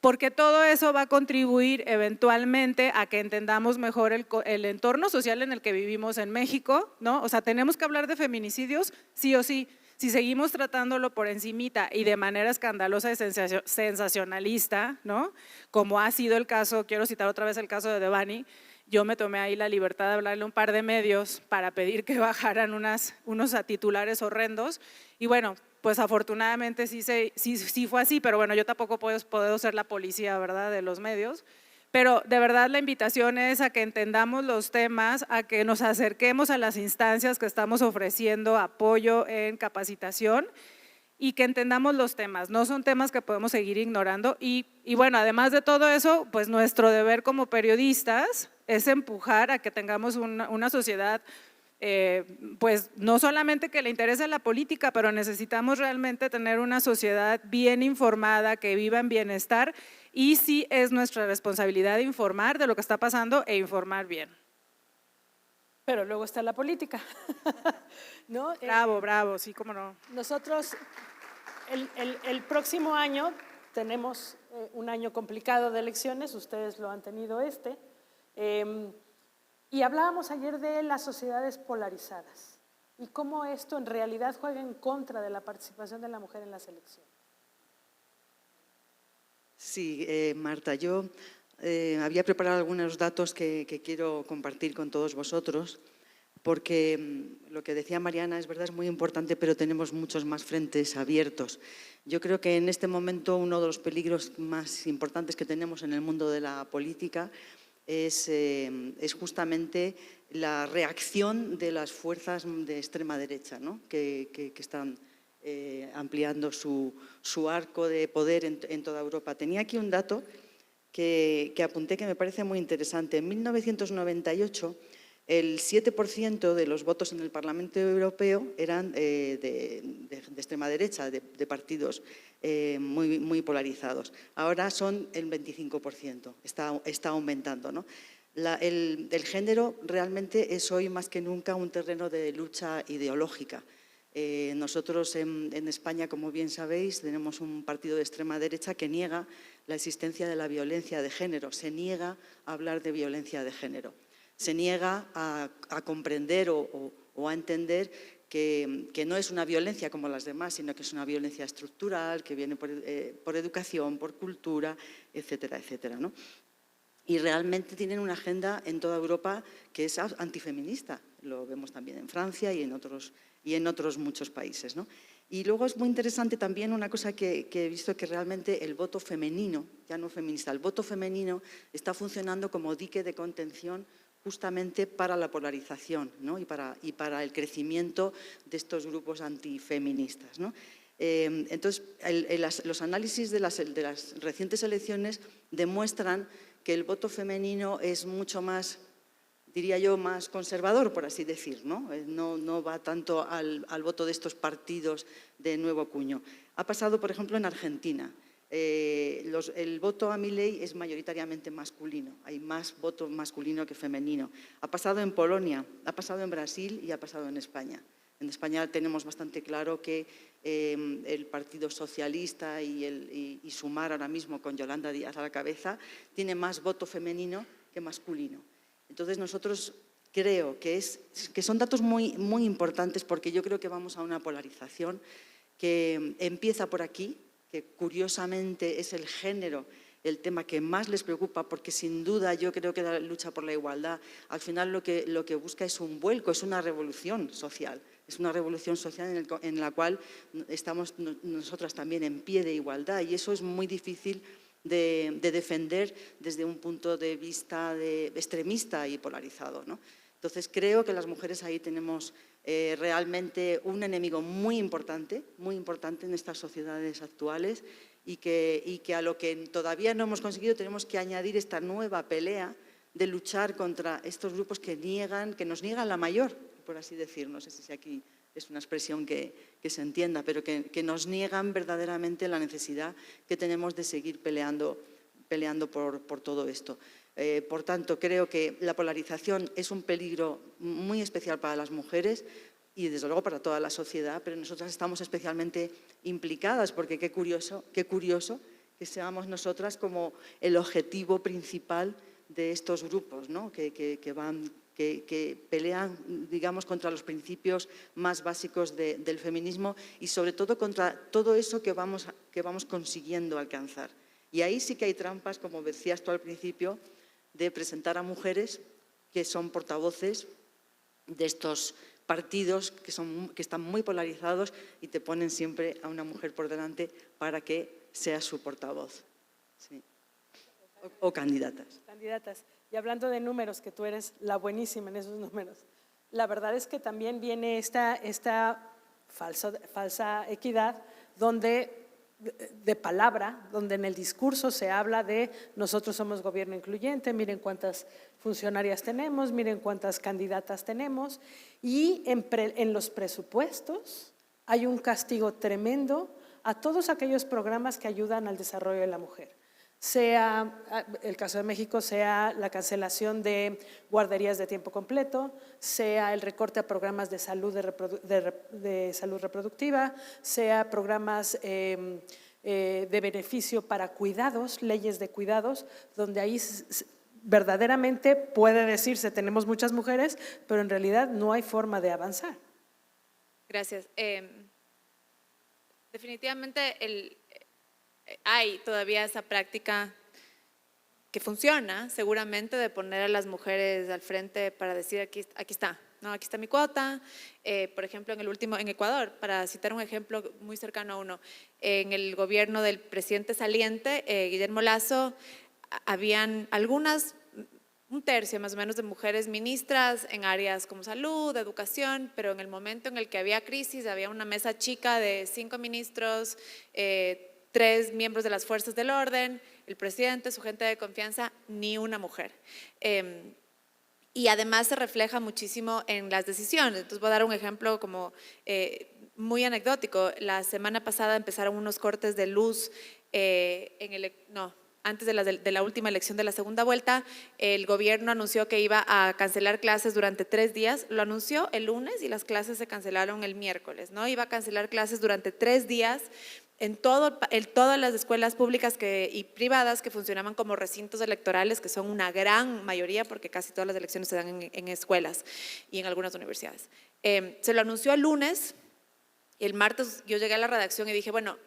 [SPEAKER 7] porque todo eso va a contribuir eventualmente a que entendamos mejor el entorno social en el que vivimos en México, ¿no? O sea, tenemos que hablar de feminicidios sí o sí. Si seguimos tratándolo por encimita y de manera escandalosa y sensacionalista, ¿no? Como ha sido el caso, quiero citar otra vez el caso de Devani, yo me tomé ahí la libertad de hablarle a un par de medios para pedir que bajaran unos titulares horrendos y bueno, pues afortunadamente sí fue así, pero bueno, yo tampoco puedo ser la policía, ¿verdad?, de los medios. Pero de verdad la invitación es a que entendamos los temas, a que nos acerquemos a las instancias que estamos ofreciendo apoyo en capacitación y que entendamos los temas, no son temas que podemos seguir ignorando y bueno, además de todo eso, pues nuestro deber como periodistas es empujar a que tengamos una sociedad pues no solamente que le interese la política, pero necesitamos realmente tener una sociedad bien informada, que viva en bienestar y sí es nuestra responsabilidad informar de lo que está pasando e informar bien.
[SPEAKER 4] Pero luego está la política, ¿no?
[SPEAKER 7] Bravo, sí, cómo no.
[SPEAKER 4] Nosotros el próximo año tenemos un año complicado de elecciones, ustedes lo han tenido y hablábamos ayer de las sociedades polarizadas y cómo esto en realidad juega en contra de la participación de la mujer en las elecciones.
[SPEAKER 5] Sí, Marta, yo había preparado algunos datos que quiero compartir con todos vosotros, porque lo que decía Mariana es verdad, es muy importante, pero tenemos muchos más frentes abiertos. Yo creo que en este momento uno de los peligros más importantes que tenemos en el mundo de la política es justamente la reacción de las fuerzas de extrema derecha, ¿no? que están ampliando su arco de poder en toda Europa. Tenía aquí un dato que apunté que me parece muy interesante. En 1998, el 7% de los votos en el Parlamento Europeo eran de extrema derecha, de partidos muy polarizados. Ahora son el 25%, está aumentando, ¿no? El género realmente es hoy más que nunca un terreno de lucha ideológica. Nosotros en España, como bien sabéis, tenemos un partido de extrema derecha que niega la existencia de la violencia de género, se niega a hablar de violencia de género, se niega a comprender o a entender que no es una violencia como las demás, sino que es una violencia estructural, que viene por educación, por cultura, etcétera, etcétera, ¿no? Y realmente tienen una agenda en toda Europa que es antifeminista. Lo vemos también en Francia y en otros muchos países, ¿no? Y luego es muy interesante también una cosa que he visto, que realmente el voto femenino, ya no feminista, el voto femenino está funcionando como dique de contención justamente para la polarización, ¿no? y para el crecimiento de estos grupos antifeministas, ¿no? Entonces, los análisis de las recientes elecciones demuestran que el voto femenino es mucho más, diría yo, más conservador, por así decir, ¿no? No va tanto al voto de estos partidos de nuevo cuño. Ha pasado, por ejemplo, en Argentina. El voto a Milei es mayoritariamente masculino, hay más voto masculino que femenino. Ha pasado en Polonia, ha pasado en Brasil y ha pasado en España. En España tenemos bastante claro que el Partido Socialista y Sumar ahora mismo con Yolanda Díaz a la cabeza tiene más voto femenino que masculino. Entonces nosotros creo que son datos muy, muy importantes, porque yo creo que vamos a una polarización que empieza por aquí, que curiosamente es el género el tema que más les preocupa, porque sin duda yo creo que la lucha por la igualdad al final lo que busca es un vuelco, es una revolución social. Es una revolución social en la cual estamos nosotras también en pie de igualdad, y eso es muy difícil de defender desde un punto de vista extremista y polarizado, ¿no? Entonces creo que las mujeres ahí tenemos realmente un enemigo muy importante en estas sociedades actuales, y que a lo que todavía no hemos conseguido tenemos que añadir esta nueva pelea de luchar contra estos grupos que nos niegan la mayor, por así decir, no sé si aquí es una expresión que se entienda, pero que nos niegan verdaderamente la necesidad que tenemos de seguir peleando por todo esto. Por tanto, creo que la polarización es un peligro muy especial para las mujeres y desde luego para toda la sociedad, pero nosotras estamos especialmente implicadas, porque qué curioso que seamos nosotras como el objetivo principal de estos grupos, ¿no? que pelean, digamos, contra los principios más básicos del feminismo, y sobre todo contra todo eso que vamos consiguiendo alcanzar. Y ahí sí que hay trampas, como decías tú al principio, de presentar a mujeres que son portavoces de estos partidos que están muy polarizados, y te ponen siempre a una mujer por delante para que sea su portavoz. Sí. O candidatas.
[SPEAKER 4] Candidatas. Y hablando de números, que tú eres la buenísima en esos números, la verdad es que también viene esta falsa equidad de palabra, donde en el discurso se habla de nosotros somos gobierno incluyente, miren cuántas funcionarias tenemos, miren cuántas candidatas tenemos, y en los presupuestos hay un castigo tremendo a todos aquellos programas que ayudan al desarrollo de la mujer. Sea el caso de México, sea la cancelación de guarderías de tiempo completo, sea el recorte a programas de salud, de salud reproductiva, sea programas de beneficio para cuidados, leyes de cuidados, donde ahí verdaderamente puede decirse tenemos muchas mujeres, pero en realidad no hay forma de avanzar.
[SPEAKER 6] Gracias. Definitivamente hay todavía esa práctica que funciona, seguramente, de poner a las mujeres al frente para decir aquí está, ¿no? Aquí está mi cuota. Por ejemplo, en Ecuador, para citar un ejemplo muy cercano a uno, en el gobierno del presidente saliente, Guillermo Lasso, habían un tercio más o menos de mujeres ministras en áreas como salud, educación, pero en el momento en el que había crisis, había una mesa chica de 5 ministros, 3 miembros de las fuerzas del orden, el presidente, su gente de confianza, ni una mujer. Y además se refleja muchísimo en las decisiones. Entonces voy a dar un ejemplo como muy anecdótico. La semana pasada empezaron unos cortes de luz antes de la última elección de la segunda vuelta. El gobierno anunció que iba a cancelar clases durante 3 días, lo anunció el lunes y las clases se cancelaron el miércoles, ¿no? Iba a cancelar clases durante 3 días en todas las escuelas públicas y privadas que funcionaban como recintos electorales, que son una gran mayoría, porque casi todas las elecciones se dan en escuelas y en algunas universidades. Se lo anunció el lunes, y el martes yo llegué a la redacción y dije, bueno,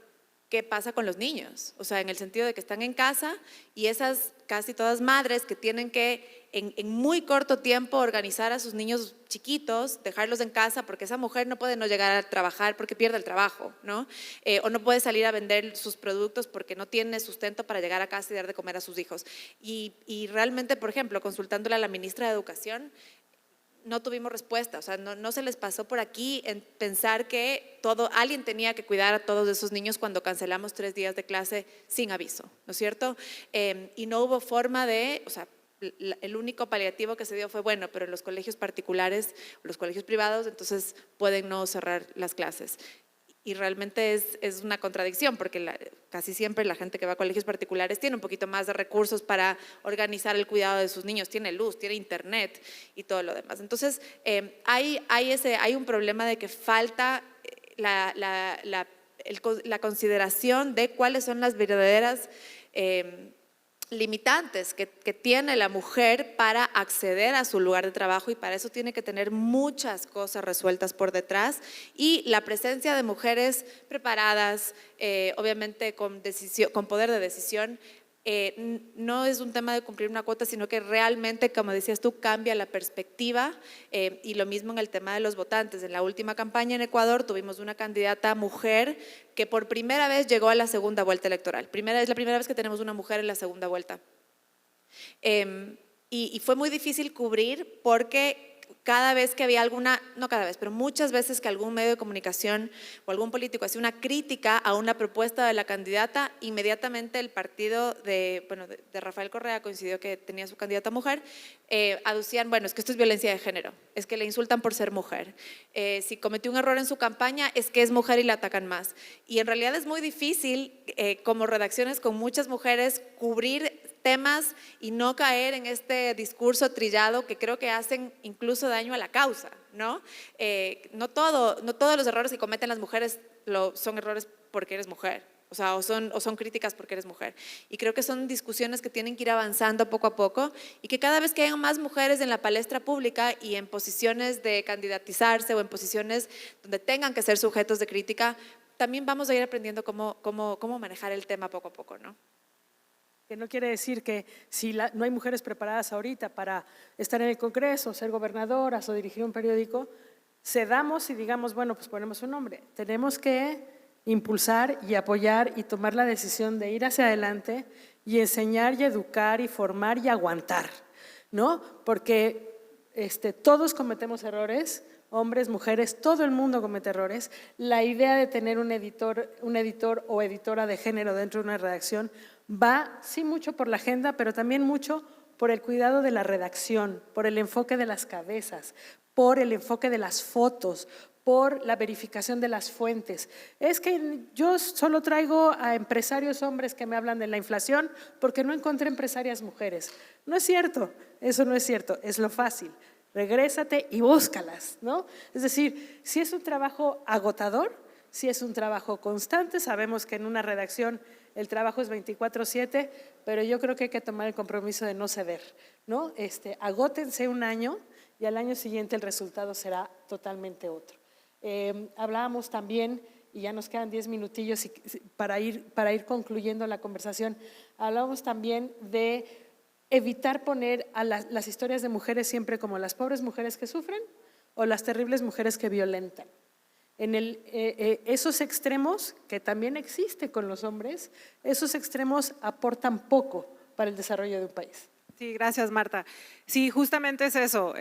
[SPEAKER 6] ¿qué pasa con los niños? O sea, en el sentido de que están en casa y esas casi todas madres que tienen que en muy corto tiempo organizar a sus niños chiquitos, dejarlos en casa porque esa mujer no puede no llegar a trabajar porque pierde el trabajo, ¿no? O no puede salir a vender sus productos porque no tiene sustento para llegar a casa y dar de comer a sus hijos. Y realmente, por ejemplo, consultándole a la ministra de Educación, no tuvimos respuesta, o sea, no se les pasó por aquí en pensar que alguien tenía que cuidar a todos esos niños cuando cancelamos 3 días de clase sin aviso, ¿no es cierto? Y no hubo forma de, o sea, el único paliativo que se dio fue, bueno, pero en los colegios particulares, los colegios privados, entonces pueden no cerrar las clases. Y realmente es una contradicción porque casi siempre la gente que va a colegios particulares tiene un poquito más de recursos para organizar el cuidado de sus niños, tiene luz, tiene internet y todo lo demás. Entonces hay un problema de que falta la consideración de cuáles son las verdaderas limitantes que tiene la mujer para acceder a su lugar de trabajo, y para eso tiene que tener muchas cosas resueltas por detrás, y la presencia de mujeres preparadas, obviamente con poder de decisión, no es un tema de cumplir una cuota, sino que realmente, como decías tú, cambia la perspectiva, y lo mismo en el tema de los votantes. En la última campaña en Ecuador tuvimos una candidata mujer que por primera vez llegó a la segunda vuelta electoral. Es la primera vez que tenemos una mujer en la segunda vuelta. Y fue muy difícil cubrir porque cada vez que había no cada vez, pero muchas veces que algún medio de comunicación o algún político hacía una crítica a una propuesta de la candidata, inmediatamente el partido de Rafael Correa, coincidió que tenía su candidata mujer, aducían, bueno, es que esto es violencia de género, es que le insultan por ser mujer, si cometió un error en su campaña es que es mujer y la atacan más. Y en realidad es muy difícil como redacciones con muchas mujeres cubrir temas y no caer en este discurso trillado que creo que hacen incluso daño a la causa, ¿no? No todos los errores que cometen las mujeres son errores porque eres mujer, o sea, o son críticas porque eres mujer. Y creo que son discusiones que tienen que ir avanzando poco a poco, y que cada vez que hayan más mujeres en la palestra pública y en posiciones de candidatizarse o en posiciones donde tengan que ser sujetos de crítica, también vamos a ir aprendiendo cómo manejar el tema poco a poco, ¿no?
[SPEAKER 4] Que no quiere decir que si no hay mujeres preparadas ahorita para estar en el Congreso, ser gobernadoras o dirigir un periódico, cedamos y digamos, bueno, pues ponemos un nombre. Tenemos que impulsar y apoyar y tomar la decisión de ir hacia adelante y enseñar y educar y formar y aguantar, ¿no? Porque todos cometemos errores, hombres, mujeres, todo el mundo comete errores. La idea de tener un editor o editora de género dentro de una redacción va sí mucho por la agenda, pero también mucho por el cuidado de la redacción, por el enfoque de las cabezas, por el enfoque de las fotos, por la verificación de las fuentes. Es que yo solo traigo a empresarios hombres que me hablan de la inflación porque no encontré empresarias mujeres. No es cierto, eso no es cierto, es lo fácil. Regrésate y búscalas, ¿no? Es decir, si es un trabajo agotador, si es un trabajo constante, sabemos que en una redacción el trabajo es 24/7, pero yo creo que hay que tomar el compromiso de no ceder, ¿no? Agótense un año y al año siguiente el resultado será totalmente otro. Hablábamos también, y ya nos quedan 10 minutillos para ir concluyendo la conversación, hablábamos también de evitar poner a las historias de mujeres siempre como las pobres mujeres que sufren o las terribles mujeres que violentan. En esos extremos, que también existe con los hombres, esos extremos aportan poco para el desarrollo de un país.
[SPEAKER 7] Sí, gracias, Marta. Sí, justamente es eso.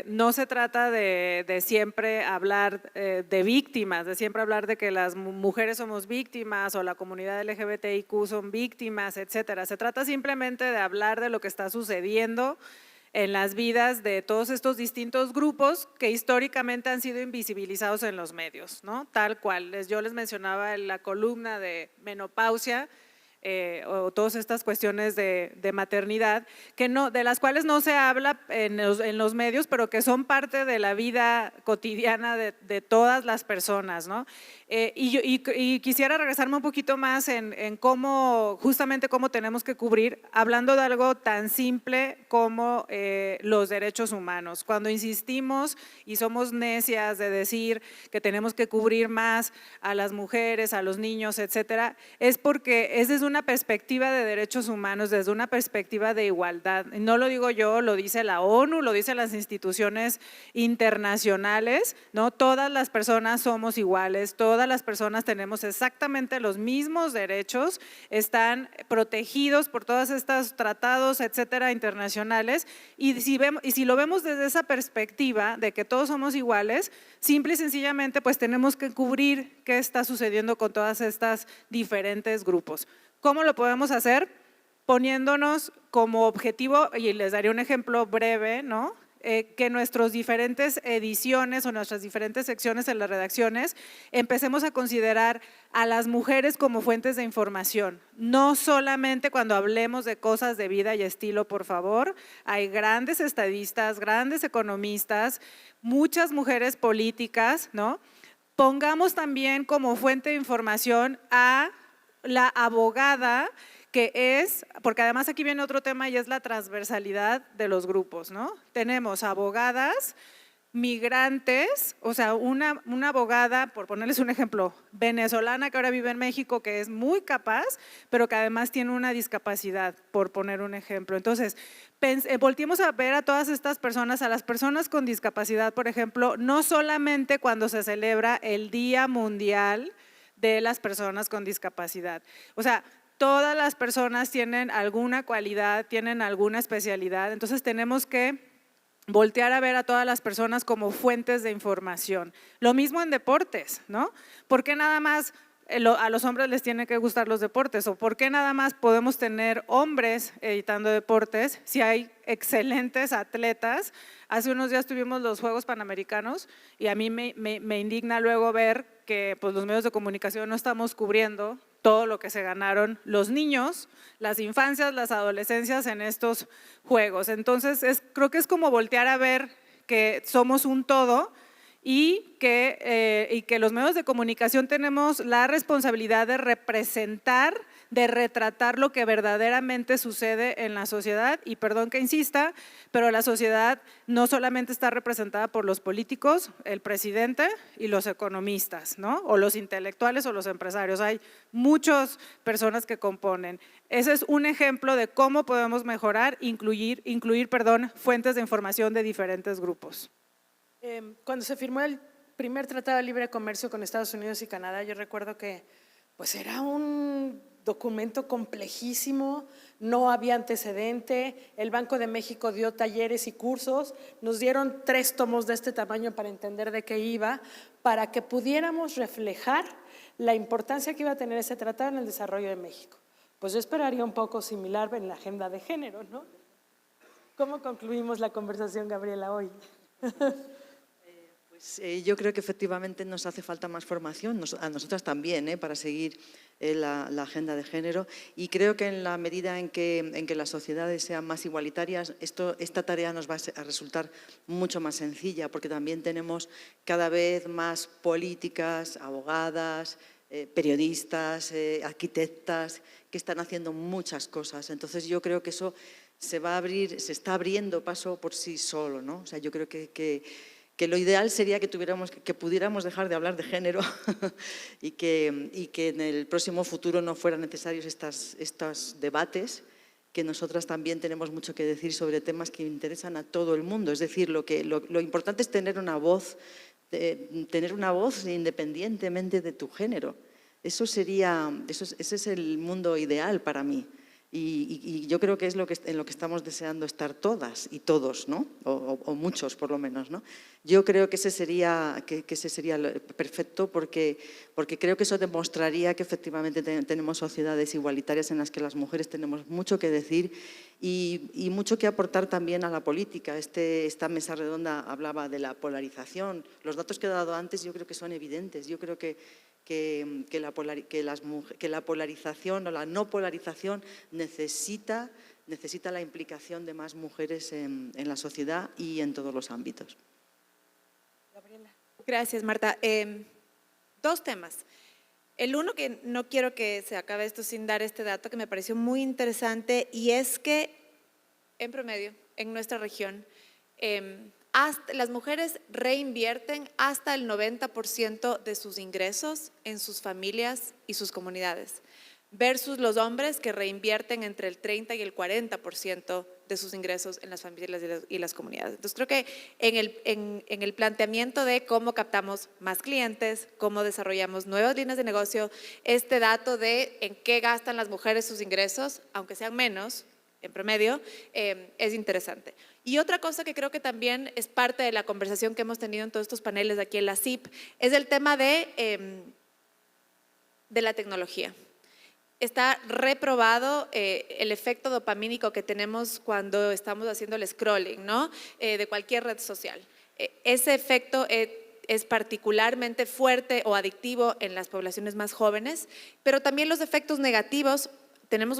[SPEAKER 7] No se trata de siempre hablar de víctimas, de siempre hablar de que las mujeres somos víctimas o la comunidad LGBTIQ son víctimas, etcétera. Se trata simplemente de hablar de lo que está sucediendo en las vidas de todos estos distintos grupos que históricamente han sido invisibilizados en los medios, ¿no? Tal cual. Yo les mencionaba en la columna de menopausia. o todas estas cuestiones de maternidad, de las cuales no se habla en los medios, pero que son parte de la vida cotidiana de todas las personas, ¿no? Y quisiera regresarme un poquito más en cómo, justamente cómo tenemos que cubrir, hablando de algo tan simple como los derechos humanos. Cuando insistimos y somos necias de decir que tenemos que cubrir más a las mujeres, a los niños, etcétera, es porque es desde una perspectiva de derechos humanos, desde una perspectiva de igualdad. No lo digo yo, lo dice la ONU, lo dicen las instituciones internacionales, ¿no? Todas las personas somos iguales, todas las personas tenemos exactamente los mismos derechos, están protegidos por todos estos tratados, etcétera, internacionales, y si lo vemos desde esa perspectiva de que todos somos iguales, simple y sencillamente pues tenemos que cubrir qué está sucediendo con todas estas diferentes grupos. ¿Cómo lo podemos hacer? Poniéndonos como objetivo, y les daré un ejemplo breve, ¿no? Que nuestras diferentes ediciones o nuestras diferentes secciones en las redacciones empecemos a considerar a las mujeres como fuentes de información. No solamente cuando hablemos de cosas de vida y estilo, por favor. Hay grandes estadistas, grandes economistas, muchas mujeres políticas, ¿no? Pongamos también como fuente de información a la abogada, que es, porque además aquí viene otro tema y es la transversalidad de los grupos, ¿no? Tenemos abogadas, migrantes, o sea, una abogada, por ponerles un ejemplo, venezolana que ahora vive en México, que es muy capaz, pero que además tiene una discapacidad, por poner un ejemplo. Entonces, volteemos a ver a todas estas personas, a las personas con discapacidad, por ejemplo, no solamente cuando se celebra el Día Mundial de las Personas con Discapacidad. O sea, todas las personas tienen alguna cualidad, tienen alguna especialidad, entonces tenemos que voltear a ver a todas las personas como fuentes de información. Lo mismo en deportes, ¿no? ¿Por qué nada más a los hombres les tienen que gustar los deportes? ¿O por qué nada más podemos tener hombres editando deportes si hay excelentes atletas? Hace unos días tuvimos los Juegos Panamericanos y a mí me indigna luego ver que pues, los medios de comunicación no estamos cubriendo todo lo que se ganaron los niños, las infancias, las adolescencias en estos juegos. Entonces, creo que es como voltear a ver que somos un todo y que los medios de comunicación tenemos la responsabilidad de representar, de retratar lo que verdaderamente sucede en la sociedad. Y perdón que insista, pero la sociedad no solamente está representada por los políticos, el presidente y los economistas, ¿no? O los intelectuales o los empresarios. Hay muchas personas que componen. Ese es un ejemplo de cómo podemos mejorar, incluir fuentes de información de diferentes grupos.
[SPEAKER 4] Cuando se firmó el primer Tratado de Libre Comercio con Estados Unidos y Canadá, yo recuerdo que pues era un documento complejísimo, no había antecedente, el Banco de México dio talleres y cursos, nos dieron 3 tomos de este tamaño para entender de qué iba, para que pudiéramos reflejar la importancia que iba a tener ese tratado en el desarrollo de México. Pues yo esperaría un poco similar en la agenda de género, ¿no? ¿Cómo concluimos la conversación, Gabriela, hoy?
[SPEAKER 5] Yo creo que efectivamente nos hace falta más formación, a nosotras también, para seguir la agenda de género, y creo que en la medida en que las sociedades sean más igualitarias, esta tarea nos va a resultar mucho más sencilla, porque también tenemos cada vez más políticas, abogadas, periodistas, arquitectas, que están haciendo muchas cosas. Entonces yo creo que eso se está abriendo paso por sí solo, ¿no? O sea, yo creo que lo ideal sería que pudiéramos dejar de hablar de género y que en el próximo futuro no fueran necesarios estos debates, que nosotras también tenemos mucho que decir sobre temas que interesan a todo el mundo. Es decir, lo importante es tener una voz independientemente de tu género. Ese es el mundo ideal para mí. Y yo creo que es en lo que estamos deseando estar todas y todos, ¿no? O muchos por lo menos, ¿no? Yo creo que ese sería perfecto porque creo que eso demostraría que efectivamente tenemos sociedades igualitarias en las que las mujeres tenemos mucho que decir y mucho que aportar también a la política. Esta mesa redonda hablaba de la polarización. Los datos que he dado antes yo creo que son evidentes. Yo creo que que la polarización o la no polarización necesita la implicación de más mujeres en la sociedad y en todos los ámbitos.
[SPEAKER 4] Gabriela.
[SPEAKER 6] Gracias, Marta. Dos temas. El uno, que no quiero que se acabe esto sin dar este dato que me pareció muy interesante, y es que en promedio, en nuestra región, las mujeres reinvierten hasta el 90% de sus ingresos en sus familias y sus comunidades, versus los hombres que reinvierten entre el 30 y el 40% de sus ingresos en las familias y las comunidades. Entonces creo que en el planteamiento de cómo captamos más clientes, cómo desarrollamos nuevas líneas de negocio, este dato de en qué gastan las mujeres sus ingresos, aunque sean menos en promedio, es interesante. Y otra cosa que creo que también es parte de la conversación que hemos tenido en todos estos paneles aquí en la CIP, es el tema de la tecnología. Está reprobado el efecto dopamínico que tenemos cuando estamos haciendo el scrolling, ¿no? De cualquier red social. Ese efecto es particularmente fuerte o adictivo en las poblaciones más jóvenes, pero también los efectos negativos. Tenemos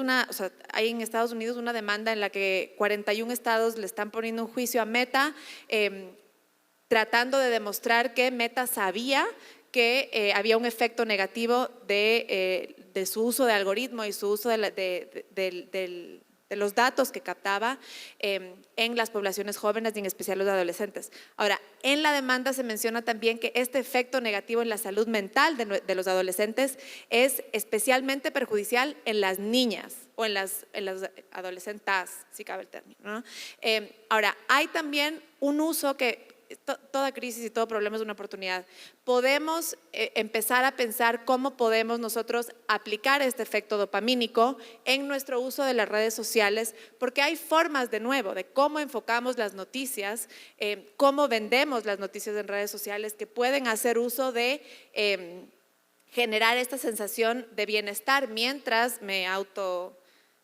[SPEAKER 6] hay en Estados Unidos una demanda en la que 41 estados le están poniendo un juicio a Meta, tratando de demostrar que Meta sabía que había un efecto negativo de su uso de algoritmo y su uso de los datos que captaba en las poblaciones jóvenes y en especial los adolescentes. Ahora, en la demanda se menciona también que este efecto negativo en la salud mental de los adolescentes es especialmente perjudicial en las niñas o en las adolescentas, si cabe el término, ¿no? Ahora, hay también un uso que toda crisis y todo problema es una oportunidad. Podemos empezar a pensar cómo podemos nosotros aplicar este efecto dopamínico en nuestro uso de las redes sociales, porque hay formas de nuevo de cómo enfocamos las noticias, cómo vendemos las noticias en redes sociales que pueden hacer uso de generar esta sensación de bienestar mientras me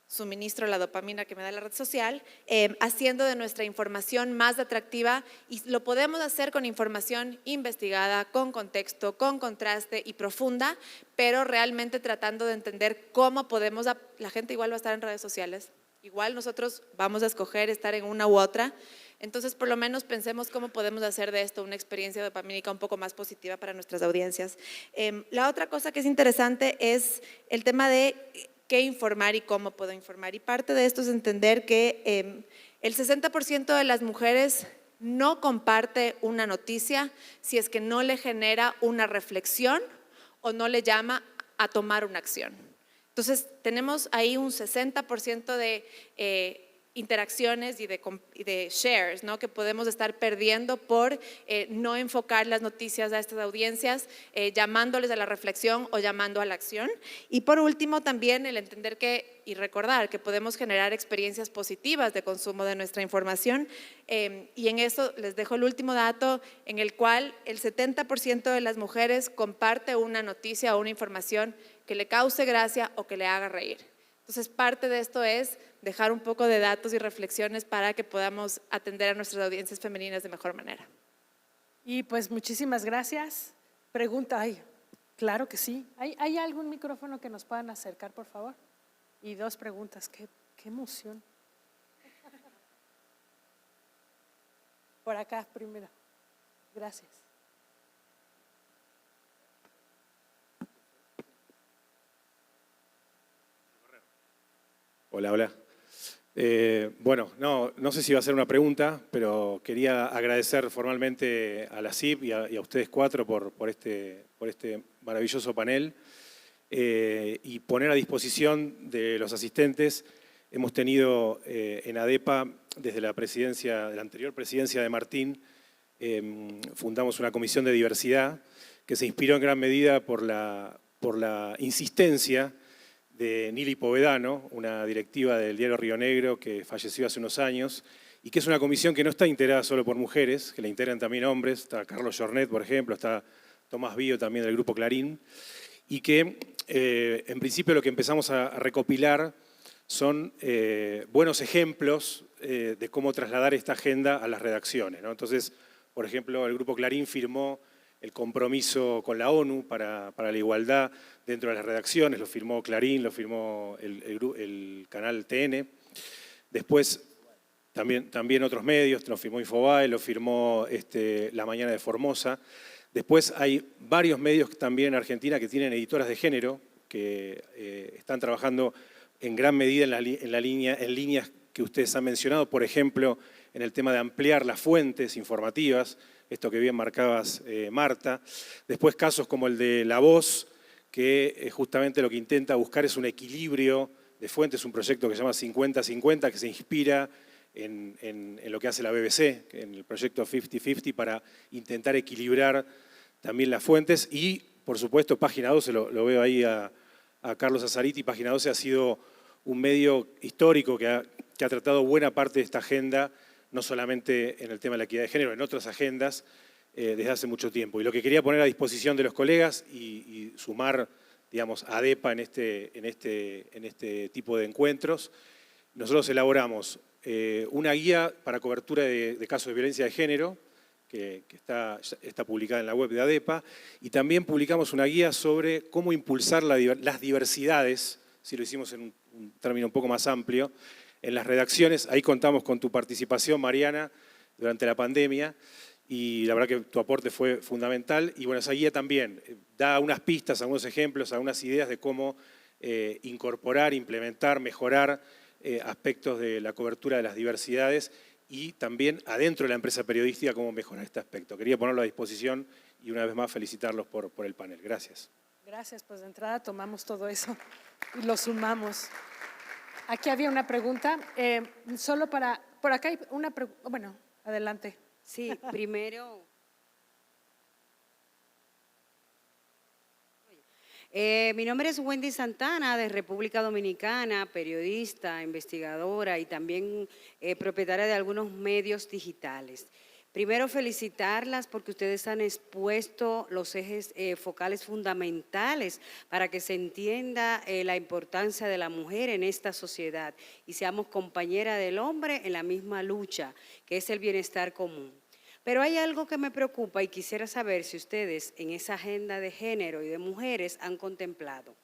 [SPEAKER 6] suministro la dopamina que me da la red social, haciendo de nuestra información más atractiva, y lo podemos hacer con información investigada, con contexto, con contraste y profunda, pero realmente tratando de entender cómo podemos, la gente igual va a estar en redes sociales, igual nosotros vamos a escoger estar en una u otra, entonces por lo menos pensemos cómo podemos hacer de esto una experiencia dopamínica un poco más positiva para nuestras audiencias. La otra cosa que es interesante es el tema de qué informar y cómo puedo informar. Y parte de esto es entender que el 60% de las mujeres no comparte una noticia si es que no le genera una reflexión o no le llama a tomar una acción. Entonces, tenemos ahí un 60% de interacciones y de shares, ¿no? Que podemos estar perdiendo por no enfocar las noticias a estas audiencias, llamándoles a la reflexión o llamando a la acción. Y por último también el entender y recordar que podemos generar experiencias positivas de consumo de nuestra información, y en eso les dejo el último dato en el cual el 70% de las mujeres comparte una noticia o una información que le cause gracia o que le haga reír. Entonces, parte de esto es dejar un poco de datos y reflexiones para que podamos atender a nuestras audiencias femeninas de mejor manera.
[SPEAKER 4] Y pues muchísimas gracias. Pregunta, claro que sí. ¿Hay algún micrófono que nos puedan acercar, por favor? Y dos preguntas, qué emoción. Por acá primero. Gracias.
[SPEAKER 8] Hola, hola. Bueno, no sé si va a ser una pregunta, pero quería agradecer formalmente a la CIP y a ustedes cuatro por este maravilloso panel y poner a disposición de los asistentes. Hemos tenido en ADEPA, desde la anterior presidencia de Martín, fundamos una comisión de diversidad que se inspiró en gran medida por la insistencia de Nili Povedano, una directiva del diario Río Negro que falleció hace unos años, y que es una comisión que no está integrada solo por mujeres, que la integran también hombres. Está Carlos Jornet, por ejemplo, está Tomás Bío también del Grupo Clarín, y que en principio lo que empezamos a recopilar son buenos ejemplos de cómo trasladar esta agenda a las redacciones, ¿no? Entonces, por ejemplo, el Grupo Clarín firmó el compromiso con la ONU para la igualdad dentro de las redacciones, lo firmó Clarín, lo firmó el canal TN. Después también otros medios, lo firmó Infobae, lo firmó La Mañana de Formosa. Después hay varios medios también en Argentina que tienen editoras de género, que están trabajando en gran medida en líneas que ustedes han mencionado, por ejemplo, en el tema de ampliar las fuentes informativas, esto que bien marcabas, Marta. Después casos como el de La Voz, que justamente lo que intenta buscar es un equilibrio de fuentes, un proyecto que se llama 50-50, que se inspira en lo que hace la BBC, en el proyecto 50-50, para intentar equilibrar también las fuentes. Y, por supuesto, Página 12, lo veo ahí a Carlos Azariti. Página 12 ha sido un medio histórico que ha tratado buena parte de esta agenda, no solamente en el tema de la equidad de género, en otras agendas, desde hace mucho tiempo. Y lo que quería poner a disposición de los colegas y sumar, digamos, a ADEPA en este tipo de encuentros, nosotros elaboramos una guía para cobertura de casos de violencia de género, que está publicada en la web de ADEPA, y también publicamos una guía sobre cómo impulsar las diversidades, si lo hicimos en un término un poco más amplio, en las redacciones. Ahí contamos con tu participación, Mariana, durante la pandemia, y la verdad que tu aporte fue fundamental. Y bueno, esa guía también da unas pistas, algunos ejemplos, algunas ideas de cómo incorporar, implementar, mejorar aspectos de la cobertura de las diversidades y también adentro de la empresa periodística cómo mejorar este aspecto. Quería ponerlo a disposición y una vez más felicitarlos por el panel. Gracias.
[SPEAKER 4] Gracias, pues de entrada tomamos todo eso y lo sumamos. Aquí había una pregunta, solo por acá hay una pregunta, bueno, adelante.
[SPEAKER 9] Sí, primero, mi nombre es Wendy Santana, de República Dominicana, periodista, investigadora y también propietaria de algunos medios digitales. Primero, felicitarlas porque ustedes han expuesto los ejes focales fundamentales para que se entienda la importancia de la mujer en esta sociedad y seamos compañeras del hombre en la misma lucha, que es el bienestar común. Pero hay algo que me preocupa y quisiera saber si ustedes en esa agenda de género y de mujeres han contemplado,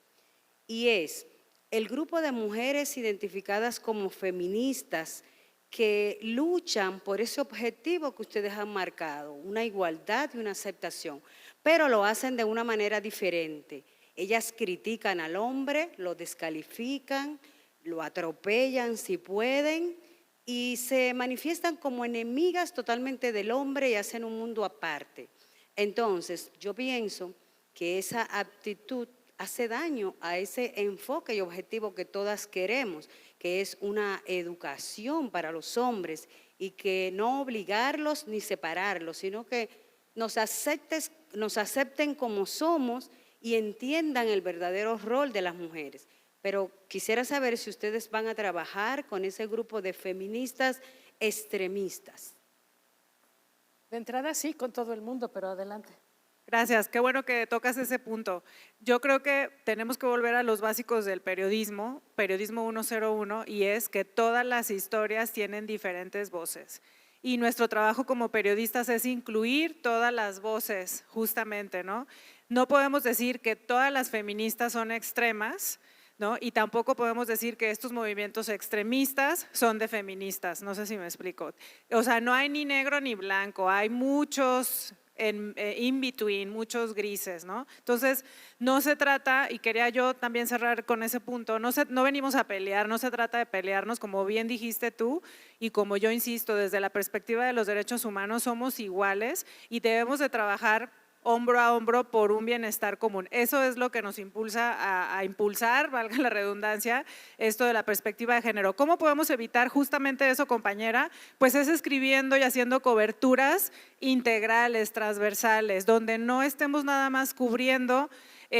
[SPEAKER 9] y es el grupo de mujeres identificadas como feministas que luchan por ese objetivo que ustedes han marcado, una igualdad y una aceptación, pero lo hacen de una manera diferente. Ellas critican al hombre, lo descalifican, lo atropellan si pueden y se manifiestan como enemigas totalmente del hombre y hacen un mundo aparte. Entonces, yo pienso que esa actitud hace daño a ese enfoque y objetivo que todas queremos, que es una educación para los hombres y que no obligarlos ni separarlos, sino que nos acepten como somos y entiendan el verdadero rol de las mujeres. Pero quisiera saber si ustedes van a trabajar con ese grupo de feministas extremistas.
[SPEAKER 4] De entrada sí, con todo el mundo, pero adelante.
[SPEAKER 7] Gracias, qué bueno que tocas ese punto. Yo creo que tenemos que volver a los básicos del periodismo 101, y es que todas las historias tienen diferentes voces. Y nuestro trabajo como periodistas es incluir todas las voces, justamente, ¿no? No podemos decir que todas las feministas son extremas, ¿no? Y tampoco podemos decir que estos movimientos extremistas son de feministas, no sé si me explico. O sea, no hay ni negro ni blanco, hay muchos in between, muchos grises, ¿no? Entonces, no se trata, y quería yo también cerrar con ese punto, no venimos a pelear, no se trata de pelearnos, como bien dijiste tú, y como yo insisto, desde la perspectiva de los derechos humanos somos iguales y debemos de trabajar hombro a hombro por un bienestar común. Eso es lo que nos impulsa a impulsar, valga la redundancia, esto de la perspectiva de género. ¿Cómo podemos evitar justamente eso, compañera? Pues es escribiendo y haciendo coberturas integrales, transversales, donde no estemos nada más cubriendo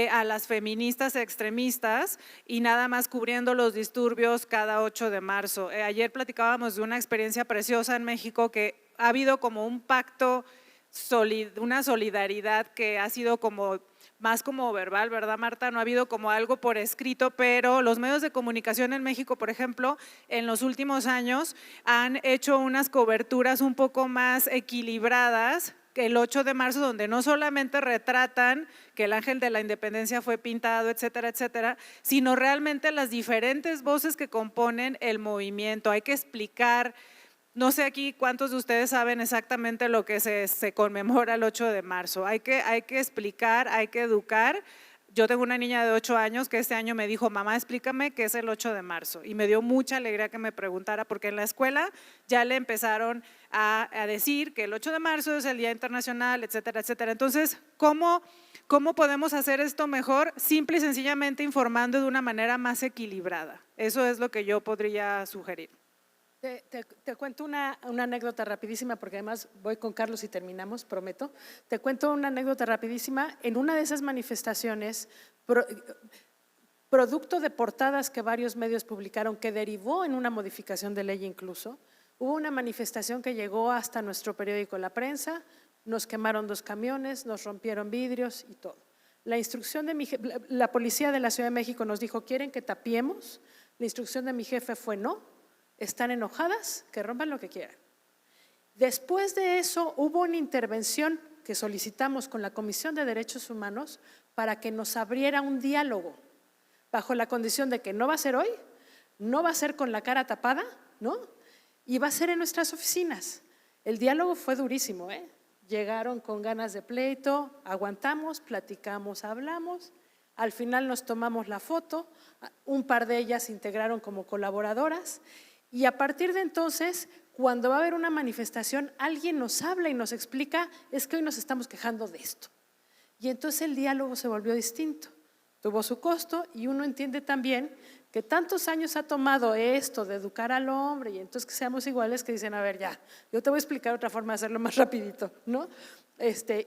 [SPEAKER 7] a las feministas extremistas y nada más cubriendo los disturbios cada 8 de marzo. Ayer platicábamos de una experiencia preciosa en México que ha habido como un pacto, una solidaridad que ha sido como más como verbal, ¿verdad, Marta? No ha habido como algo por escrito, pero los medios de comunicación en México, por ejemplo, en los últimos años han hecho unas coberturas un poco más equilibradas que el 8 de marzo, donde no solamente retratan que el ángel de la independencia fue pintado, etcétera, etcétera, sino realmente las diferentes voces que componen el movimiento. Hay que explicar. No sé aquí cuántos de ustedes saben exactamente lo que se conmemora el 8 de marzo. Hay que explicar, hay que educar. Yo tengo una niña de 8 años que este año me dijo, mamá, explícame qué es el 8 de marzo. Y me dio mucha alegría que me preguntara, porque en la escuela ya le empezaron a decir que el 8 de marzo es el Día Internacional, etcétera, etcétera. Entonces, ¿cómo podemos hacer esto mejor? Simple y sencillamente informando de una manera más equilibrada. Eso es lo que yo podría sugerir.
[SPEAKER 4] Te cuento una anécdota rapidísima, porque además voy con Carlos y terminamos, prometo. Te cuento una anécdota rapidísima. En una de esas manifestaciones, producto de portadas que varios medios publicaron, que derivó en una modificación de ley incluso, hubo una manifestación que llegó hasta nuestro periódico La Prensa, nos quemaron 2 camiones, nos rompieron vidrios y todo. La instrucción de la policía de la Ciudad de México nos dijo, ¿quieren que tapiemos? La instrucción de mi jefe fue no. Están enojadas, que rompan lo que quieran. Después de eso hubo una intervención que solicitamos con la Comisión de Derechos Humanos para que nos abriera un diálogo, bajo la condición de que no va a ser hoy, no va a ser con la cara tapada, ¿no? Y va a ser en nuestras oficinas. El diálogo fue durísimo, ¿eh? Llegaron con ganas de pleito, aguantamos, platicamos, hablamos. Al final nos tomamos la foto, un par de ellas se integraron como colaboradoras. Y a partir de entonces, cuando va a haber una manifestación, alguien nos habla y nos explica, es que hoy nos estamos quejando de esto. Y entonces el diálogo se volvió distinto, tuvo su costo y uno entiende también que tantos años ha tomado esto de educar al hombre y entonces que seamos iguales, que dicen, a ver, ya, yo te voy a explicar otra forma de hacerlo más rapidito, ¿no?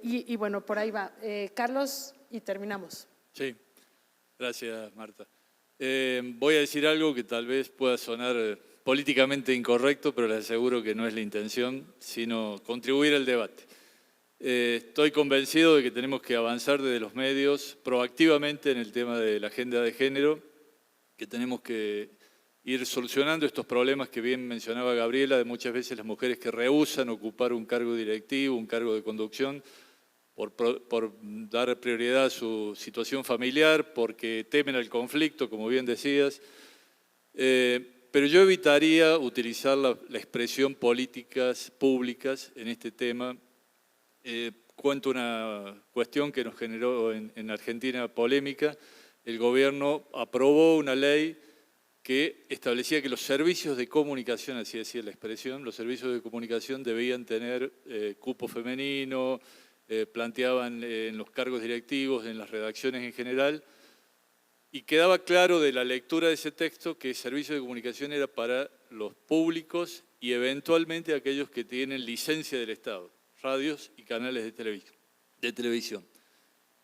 [SPEAKER 4] Y bueno, por ahí va. Carlos, y terminamos.
[SPEAKER 10] Sí, gracias Marta. Voy a decir algo que tal vez pueda sonar políticamente incorrecto, pero les aseguro que no es la intención, sino contribuir al debate. Estoy convencido de que tenemos que avanzar desde los medios proactivamente en el tema de la agenda de género, que tenemos que ir solucionando estos problemas que bien mencionaba Gabriela, de muchas veces las mujeres que rehúsan ocupar un cargo directivo, un cargo de conducción, por dar prioridad a su situación familiar, porque temen al conflicto, como bien decías. Pero yo evitaría utilizar la expresión políticas públicas en este tema. Cuento una cuestión que nos generó en Argentina polémica. El gobierno aprobó una ley que establecía que los servicios de comunicación, así decía la expresión, los servicios de comunicación debían tener cupo femenino, planteaban en los cargos directivos, en las redacciones en general, y quedaba claro de la lectura de ese texto que el servicio de comunicación era para los públicos y eventualmente aquellos que tienen licencia del Estado, radios y canales de televisión.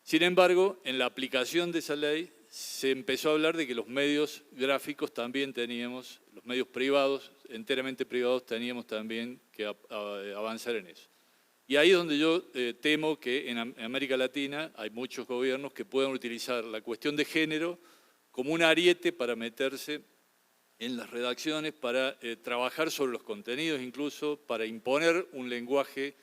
[SPEAKER 10] Sin embargo, en la aplicación de esa ley se empezó a hablar de que los medios gráficos también teníamos, los medios privados, enteramente privados, teníamos también que avanzar en eso. Y ahí es donde yo temo que en América Latina hay muchos gobiernos que puedan utilizar la cuestión de género como un ariete para meterse en las redacciones, para trabajar sobre los contenidos incluso, para imponer un lenguaje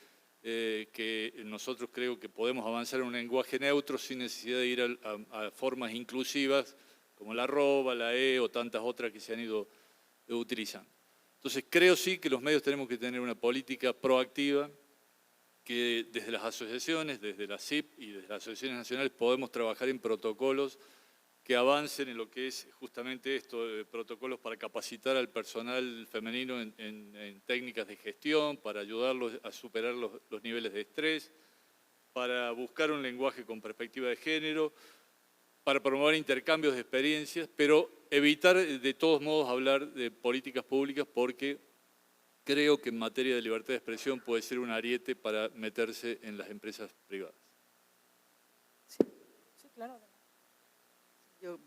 [SPEAKER 10] que nosotros creo que podemos avanzar en un lenguaje neutro sin necesidad de ir a formas inclusivas como la arroba, la o tantas otras que se han ido utilizando. Entonces creo sí que los medios tenemos que tener una política proactiva, que desde las asociaciones, desde la CIP y desde las asociaciones nacionales podemos trabajar en protocolos que avancen en lo que es justamente esto, protocolos para capacitar al personal femenino en técnicas de gestión, para ayudarlos a superar los niveles de estrés, para buscar un lenguaje con perspectiva de género, para promover intercambios de experiencias, pero evitar de todos modos hablar de políticas públicas porque creo que en materia de libertad de expresión puede ser un ariete para meterse en las empresas privadas.
[SPEAKER 4] Sí, claro.
[SPEAKER 5] Yo,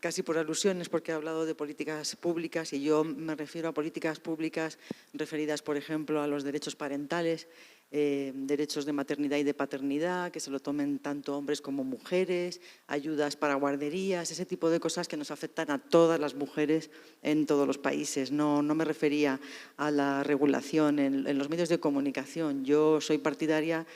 [SPEAKER 5] casi por alusiones, porque he hablado de políticas públicas y yo me refiero a políticas públicas referidas, por ejemplo, a los derechos parentales. derechos de maternidad y de paternidad, que se lo tomen tanto hombres como mujeres, ayudas para guarderías, ese tipo de cosas que nos afectan a todas las mujeres en todos los países. No me refería a la regulación en los medios de comunicación. Yo soy partidaria,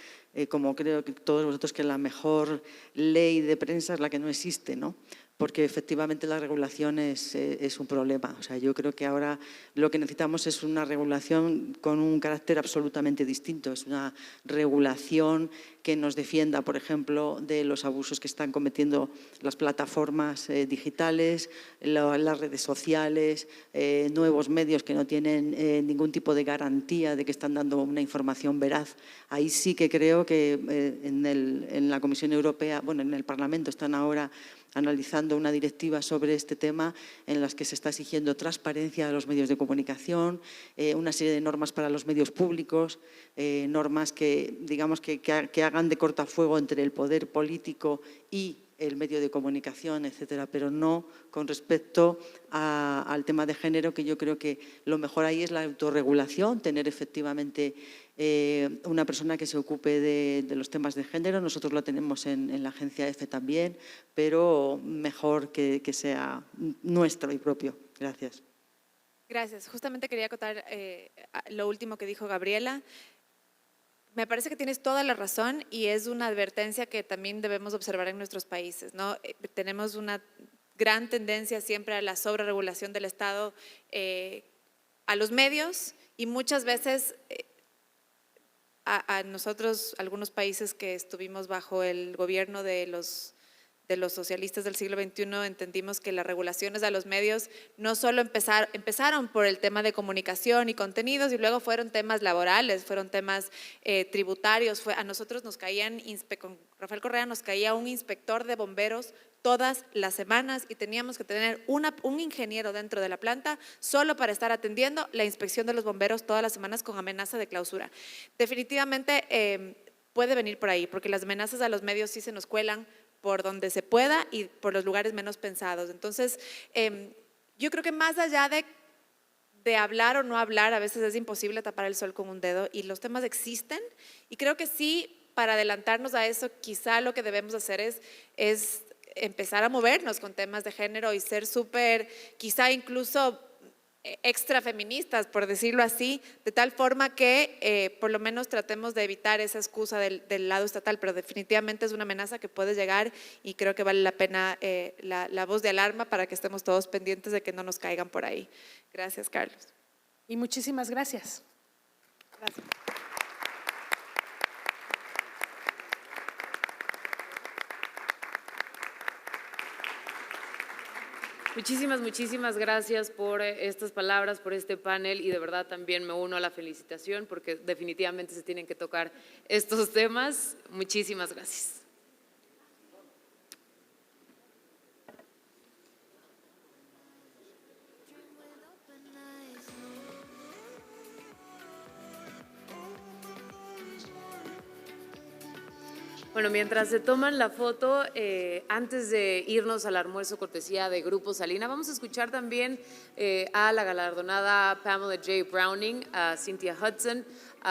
[SPEAKER 5] como creo que todos vosotros, que la mejor ley de prensa es la que no existe, ¿no? Porque efectivamente la regulación es un problema. O sea, yo creo que ahora lo que necesitamos es una regulación con un carácter absolutamente distinto. Es una regulación que nos defienda, por ejemplo, de los abusos que están cometiendo las plataformas digitales, las redes sociales, nuevos medios que no tienen ningún tipo de garantía de que están dando una información veraz. Ahí sí que creo que en la Comisión Europea, bueno, en el Parlamento están ahora analizando una directiva sobre este tema en las que se está exigiendo transparencia a los medios de comunicación, una serie de normas para los medios públicos, normas que, digamos, que hagan de cortafuego entre el poder político y el medio de comunicación, etcétera, pero no con respecto al tema de género, que yo creo que lo mejor ahí es la autorregulación, tener efectivamente una persona que se ocupe de los temas de género. Nosotros lo tenemos en la agencia EFE también, pero mejor que sea nuestro y propio. Gracias.
[SPEAKER 6] Gracias. Justamente quería acotar lo último que dijo Gabriela. Me parece que tienes toda la razón y es una advertencia que también debemos observar en nuestros países, ¿no? Tenemos una gran tendencia siempre a la sobreregulación del Estado a los medios y muchas veces a nosotros, algunos países que estuvimos bajo el gobierno de los socialistas del siglo XXI, entendimos que las regulaciones a los medios no solo empezaron por el tema de comunicación y contenidos y luego fueron temas laborales, fueron temas tributarios. A nosotros nos caían, con Rafael Correa nos caía un inspector de bomberos todas las semanas y teníamos que tener un ingeniero dentro de la planta solo para estar atendiendo la inspección de los bomberos todas las semanas con amenaza de clausura. Definitivamente puede venir por ahí, porque las amenazas a los medios sí se nos cuelan por donde se pueda y por los lugares menos pensados. Entonces, yo creo que más allá de hablar o no hablar, a veces es imposible tapar el sol con un dedo y los temas existen y creo que sí, para adelantarnos a eso, quizá lo que debemos hacer es empezar a movernos con temas de género y ser súper, quizá incluso extra feministas, por decirlo así, de tal forma que por lo menos tratemos de evitar esa excusa del lado estatal, pero definitivamente es una amenaza que puede llegar y creo que vale la pena la voz de alarma para que estemos todos pendientes de que no nos caigan por ahí. Gracias, Carlos.
[SPEAKER 4] Y muchísimas gracias.
[SPEAKER 6] Gracias.
[SPEAKER 1] Muchísimas gracias por estas palabras, por este panel y de verdad también me uno a la felicitación porque definitivamente se tienen que tocar estos temas. Muchísimas gracias. Bueno, mientras se toman la foto, antes de irnos al almuerzo cortesía de Grupo Salina, vamos a escuchar también a la galardonada Pamela J. Browning, a Cynthia Hudson,